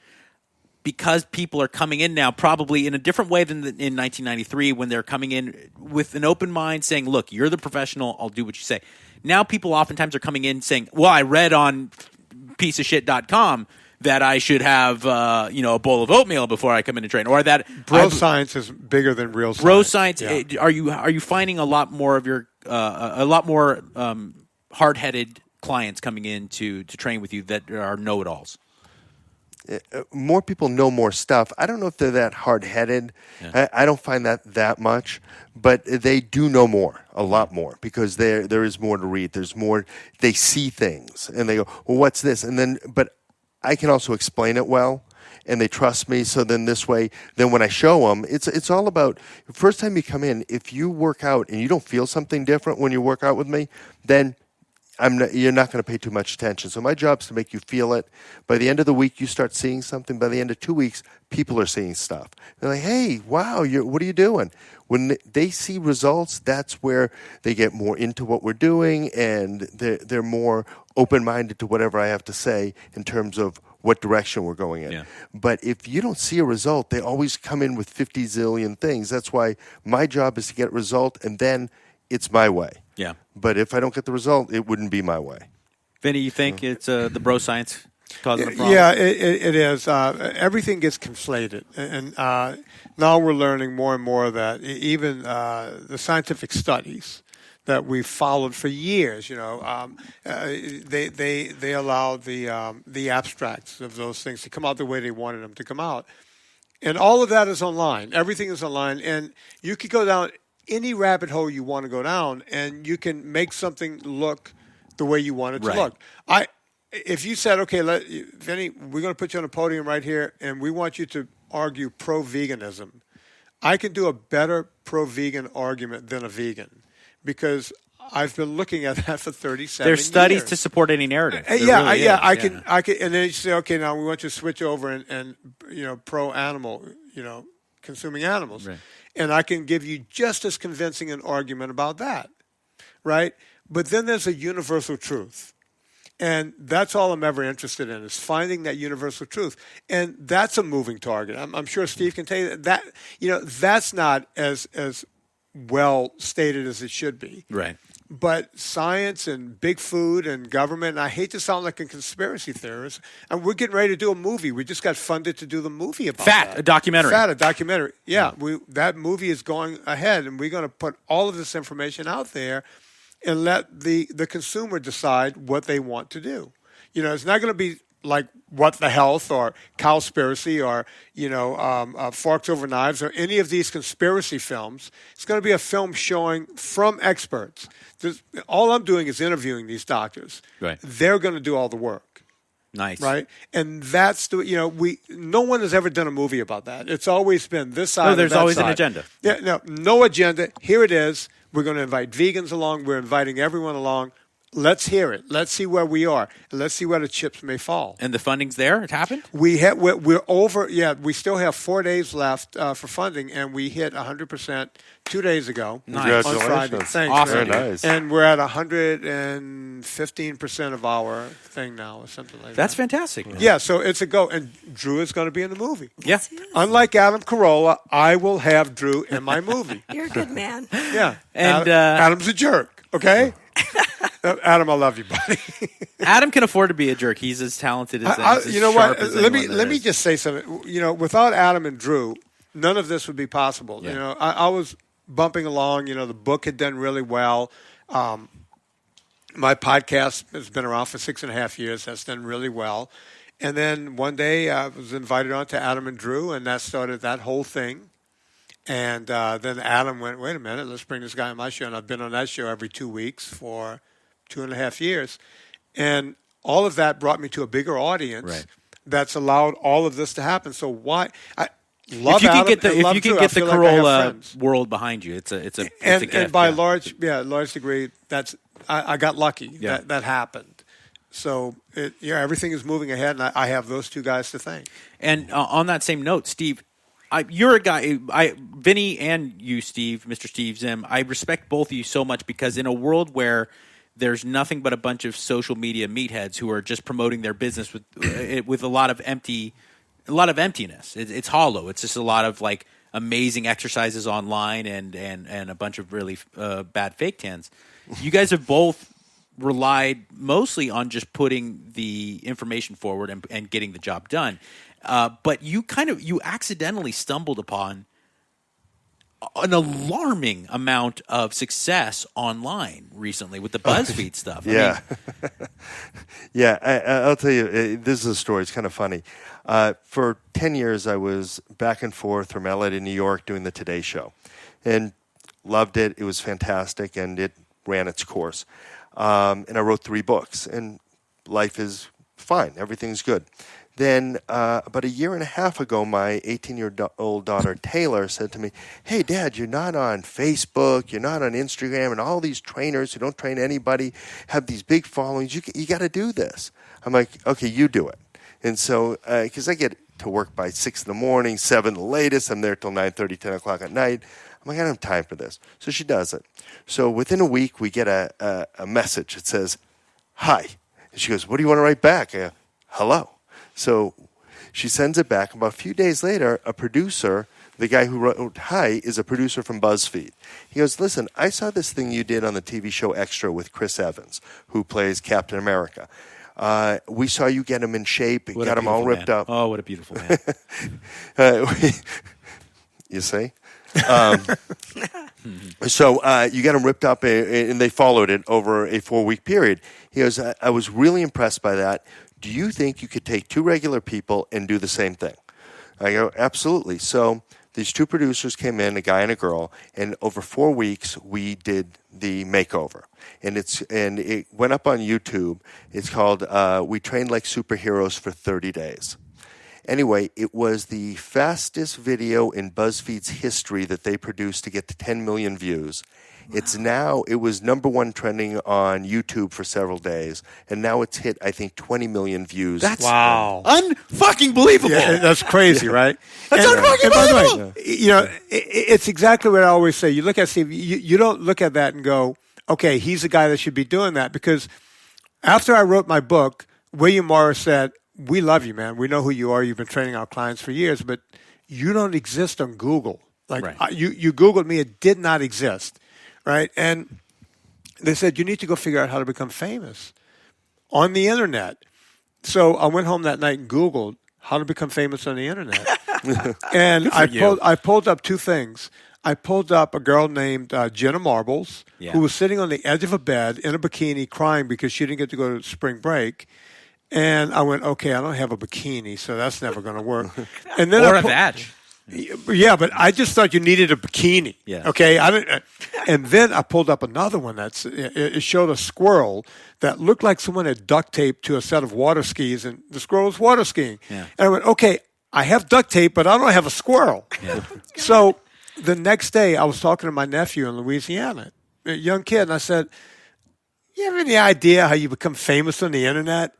Because people are coming in now probably in a different way than in 1993, when they're coming in with an open mind saying, look, you're the professional, I'll do what you say. Now people oftentimes are coming in saying, well, I read on pieceofshit.com that I should have, a bowl of oatmeal before I come in to train, or that science is bigger than real science. Bro science. Yeah. Are you finding a lot more of your hard-headed clients coming in to train with you that are know-it-alls? More people know more stuff. I don't know if they're that hard-headed. Yeah. I don't find that much, but they do know more, a lot more, because there is more to read. There's more. They see things and they go, well, what's this? And then, but I can also explain it well, and they trust me. So then this way, then when I show them, it's all about, first time you come in, if you work out and you don't feel something different when you work out with me, then you're not going to pay too much attention. So my job is to make you feel it. By the end of the week, you start seeing something. By the end of 2 weeks, people are seeing stuff. They're like, hey, wow, what are you doing? When they see results, that's where they get more into what we're doing, and they're more open-minded to whatever I have to say in terms of what direction we're going in. Yeah. But if you don't see a result, they always come in with 50 zillion things. That's why my job is to get a result, and then it's my way. Yeah. But if I don't get the result, it wouldn't be my way. Vinny, you think it's the bro science causing the problem? Yeah, it is. Everything gets conflated. And now we're learning more and more that even the scientific studies that we've followed for years, they allowed the abstracts of those things to come out the way they wanted them to come out. And all of that is online. Everything is online. And you could go down any rabbit hole you want to go down, and you can make something look the way you want it to look. If you said, okay, Vinny, we're going to put you on a podium right here, and we want you to argue pro-veganism, I can do a better pro-vegan argument than a vegan, because I've been looking at that for 37 years. There's studies to support any narrative. I can, and then you say, okay, now we want you to switch over and pro-animal, consuming animals. Right. And I can give you just as convincing an argument about that, right? But then there's a universal truth. And that's all I'm ever interested in, is finding that universal truth. And that's a moving target. I'm sure Steve can tell you that that's not as well stated as it should be. Right. But science and big food and government, and I hate to sound like a conspiracy theorist, and we're getting ready to do a movie. We just got funded to do the movie about that. A documentary. A documentary. Yeah, that movie is going ahead, and we're going to put all of this information out there and let the consumer decide what they want to do. It's not going to be like What the Health or Cowspiracy or, Forks Over Knives or any of these conspiracy films. It's going to be a film showing from experts. All I'm doing is interviewing these doctors. Right. They're going to do all the work. Nice. Right? And that's no one has ever done a movie about that. It's always been this side. No, there's always side. an agenda. Yeah, no agenda. Here it is. We're going to invite vegans along. We're inviting everyone along. Let's hear it. Let's see where we are. And let's see where the chips may fall. And the funding's there? It happened? We're over. Yeah, we still have 4 days left for funding, and we hit 100% 2 days ago. Nice. On Friday. Thanks. Awesome. Very nice. And we're at 115% of our thing now, or something like that. That's fantastic. Yeah, so it's a go. And Drew is going to be in the movie. Yeah. Unlike Adam Carolla, I will have Drew in my movie. You're a good man. Yeah. And Adam's a jerk, okay? Adam, I love you, buddy. Adam can afford to be a jerk. He's as talented as you know what? Let me just say something. You know, without Adam and Drew, none of this would be possible. Yeah. You know, I was bumping along. You know, the book had done really well. My podcast has been around for 6.5 years. That's done really well. And then one day I was invited on to Adam and Drew, and that started that whole thing. And then Adam went, wait a minute, let's bring this guy on my show. And I've been on that show every 2 weeks for 2.5 years. And all of that brought me to a bigger audience that's allowed all of this to happen. So why? I love if you Adam can get the, and if love you can Drew. get I the feel like I have Corolla friends. world behind you, it's a gift. And by large degree, that's I got lucky. Yeah. That happened. So everything is moving ahead, and I have those two guys to thank. And on that same note, Steve, you're a guy. Vinny and you, Steve, Mr. Steve Zim. I respect both of you so much because in a world where there's nothing but a bunch of social media meatheads who are just promoting their business with a lot of emptiness. It's hollow. It's just a lot of like amazing exercises online and a bunch of really bad fake tans. You guys have both relied mostly on just putting the information forward and getting the job done. But you accidentally stumbled upon an alarming amount of success online recently with the BuzzFeed stuff. Yeah. I'll tell you, this is a story. It's kind of funny. For 10 years, I was back and forth from LA to New York doing the Today Show and loved it. It was fantastic, and it ran its course. And I wrote 3 books, and life is fine. Everything's good. Then about 1.5 years ago, my 18-year-old daughter, Taylor, said to me, hey, Dad, you're not on Facebook, you're not on Instagram, and all these trainers who don't train anybody have these big followings. You got to do this. I'm like, okay, you do it. And so, because I get to work by 6 in the morning, 7 the latest, I'm there till 9:30, 10 o'clock at night. I'm like, I don't have time for this. So she does it. So within a week, we get a message. It says, hi. And she goes, what do you want to write back? I go, hello. So she sends it back. About a few days later, a producer, the guy who wrote hi, is a producer from BuzzFeed. He goes, listen, I saw this thing you did on the TV show Extra with Chris Evans, who plays Captain America. We saw you get him in shape and got him all ripped up. Oh, what a beautiful man. You see? So you got him ripped up, and they followed it over a 4-week period. He goes, I was really impressed by that. Do you think you could take 2 regular people and do the same thing? I go, absolutely. So these 2 producers came in, a guy and a girl, and over 4 weeks we did the makeover. And it went up on YouTube. It's called We Trained Like Superheroes for 30 Days. Anyway, it was the fastest video in BuzzFeed's history that they produced to get to 10 million views. Wow. It was #1 trending on YouTube for several days, and now it's hit, I think, 20 million views. That's wow. unfucking believable. Yeah, that's crazy, right? That's unfucking believable. By the way, you know, it's exactly what I always say. You look at Steve, you don't look at that and go, okay, he's the guy that should be doing that. Because after I wrote my book, William Morris said, we love you, man. We know who you are. You've been training our clients for years, but you don't exist on Google. Like you Googled me, it did not exist. Right? And they said, you need to go figure out how to become famous on the internet. So I went home that night and Googled how to become famous on the internet. And I pulled up 2 things. I pulled up a girl named Jenna Marbles, who was sitting on the edge of a bed in a bikini crying because she didn't get to go to spring break. And I went, okay, I don't have a bikini, so that's never going to work. And then a badge. Yeah, but I just thought you needed a bikini. Yeah. Okay. And then I pulled up another one it showed a squirrel that looked like someone had duct tape to a set of water skis, and the squirrel was water skiing. Yeah. And I went, okay, I have duct tape, but I don't have a squirrel. Yeah. So the next day, I was talking to my nephew in Louisiana, a young kid, and I said, you have any idea how you become famous on the internet?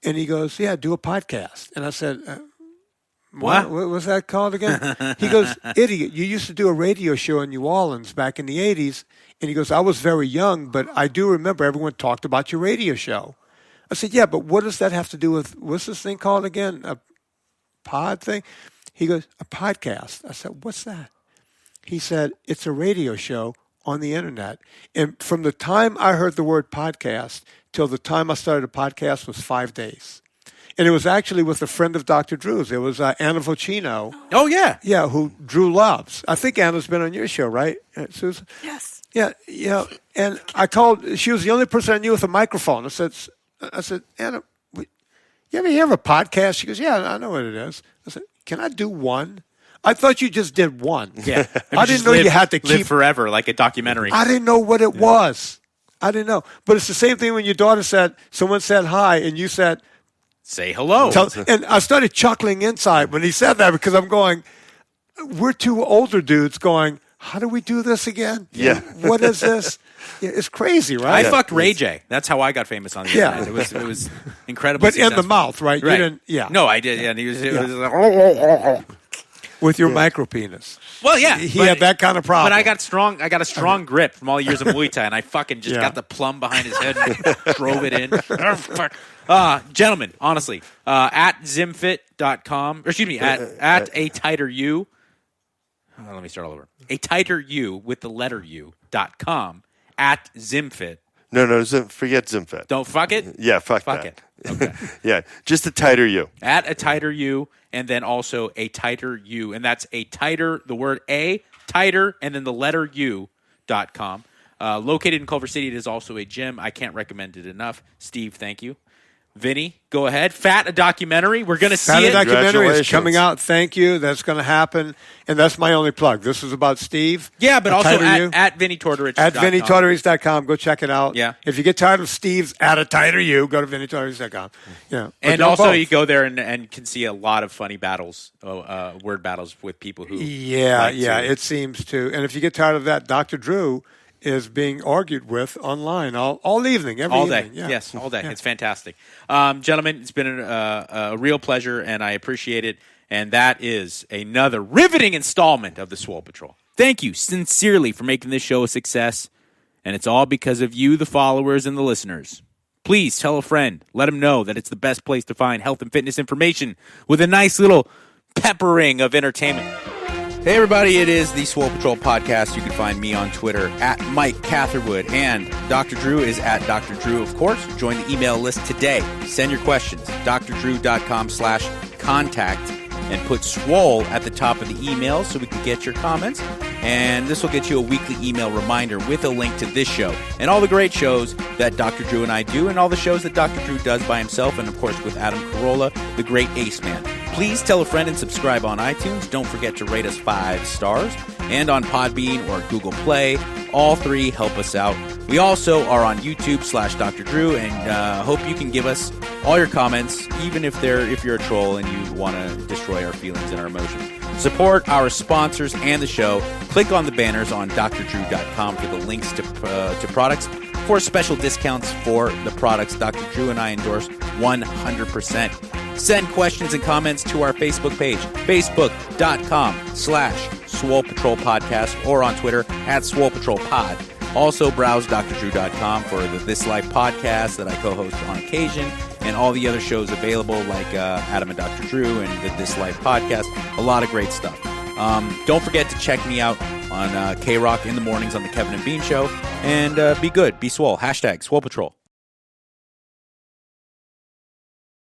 And he goes, yeah, do a podcast. And I said, what was that called again? He goes, idiot, you used to do a radio show in New Orleans back in the 80s. And he goes, I was very young, but I do remember everyone talked about your radio show. I said, yeah, but what does that have to do with, what's this thing called again? A pod thing? He goes, a podcast. I said, what's that? He said, it's a radio show on the internet. And from the time I heard the word podcast till the time I started a podcast was 5 days. And it was actually with a friend of Dr. Drew's. It was Anna Vocino. Oh, yeah. Yeah, who Drew loves. I think Anna's been on your show, right, Susan? Yes. Yeah. And I called, she was the only person I knew with a microphone. I said, Anna, you ever hear of a podcast? She goes, yeah, I know what it is. I said, can I do one? I thought you just did one. Yeah. I didn't know you had to keep forever, like a documentary. I didn't know what it was. I didn't know. But it's the same thing when your daughter said, someone said hi, and you said, say hello. And I started chuckling inside when he said that because I'm going, we're two older dudes going, how do we do this again? Yeah. What is this? Yeah, it's crazy, right? I fucked Ray J. That's how I got famous on the internet. It was incredible. But in the mouth, right? You didn't, yeah. No, I did. Yeah, and he was like, with your micro penis. Well, yeah. He had that kind of problem. But I got a strong grip from all the years of Muay Thai, and I fucking just got the plum behind his head and drove it in. Oh, fuck. Gentlemen, honestly, at ZimFit.com, or excuse me, at a tighter you. Let me start all over. A tighter you with the letter U.com at ZimFit. No, forget ZimFit. Don't fuck it? Yeah, fuck that. it. Okay. Yeah, just a tighter you. At a tighter you, and then also a tighter you. And that's a tighter, the word A, tighter, and then the letter U.com. Located in Culver City, it is also a gym. I can't recommend it enough. Steve, thank you. Vinny, go ahead. Fat, a documentary. We're going to see it. Fat, a documentary is coming out. Thank you. That's going to happen. And that's my only plug. This is about Steve. Yeah, but also at Vinnie Tortorich. At VinnieTortorich.com. Go check it out. Yeah. If you get tired of Steve's at a tighter you, go to VinnieTortorich.com. Yeah. And also you go there and can see a lot of funny battles, word battles with people who. Yeah, it seems to. And if you get tired of that, Dr. Drew is being argued with online all evening, all day. Evening. Yeah. Yes, all day. Yeah. It's fantastic. Gentlemen, it's been a real pleasure, and I appreciate it. And that is another riveting installment of the Swole Patrol. Thank you sincerely for making this show a success, and it's all because of you, the followers and the listeners. Please tell a friend. Let them know that it's the best place to find health and fitness information with a nice little peppering of entertainment. Hey, everybody, it is the Swole Patrol podcast. You can find me on Twitter at Mike Catherwood, and Dr. Drew is at Dr. Drew, of course. Join the email list today. Send your questions, drdrew.com/contact, and put Swole at the top of the email so we can get your comments. And this will get you a weekly email reminder with a link to this show and all the great shows that Dr. Drew and I do, and all the shows that Dr. Drew does by himself, and, of course, with Adam Carolla, the great Ace Man. Please tell a friend and subscribe on iTunes. Don't forget to rate us 5 stars. And on Podbean or Google Play. All 3 help us out. We also are on YouTube/Dr. Drew, and hope you can give us all your comments, even if you're a troll and you want to destroy our feelings and our emotions. Support our sponsors and the show. Click on the banners on drdrew.com for the links to products for special discounts for the products Dr. Drew and I endorse 100%. Send questions and comments to our Facebook page, facebook.com/Swole Patrol Podcast, or on Twitter at Swole Patrol Pod. Also browse drdrew.com for the This Life podcast that I co-host on occasion, and all the other shows available like Adam and Dr. Drew and the This Life podcast. A lot of great stuff. Don't forget to check me out on K-Rock in the mornings on the Kevin and Bean Show. And be good. Be swole. #Swole Patrol.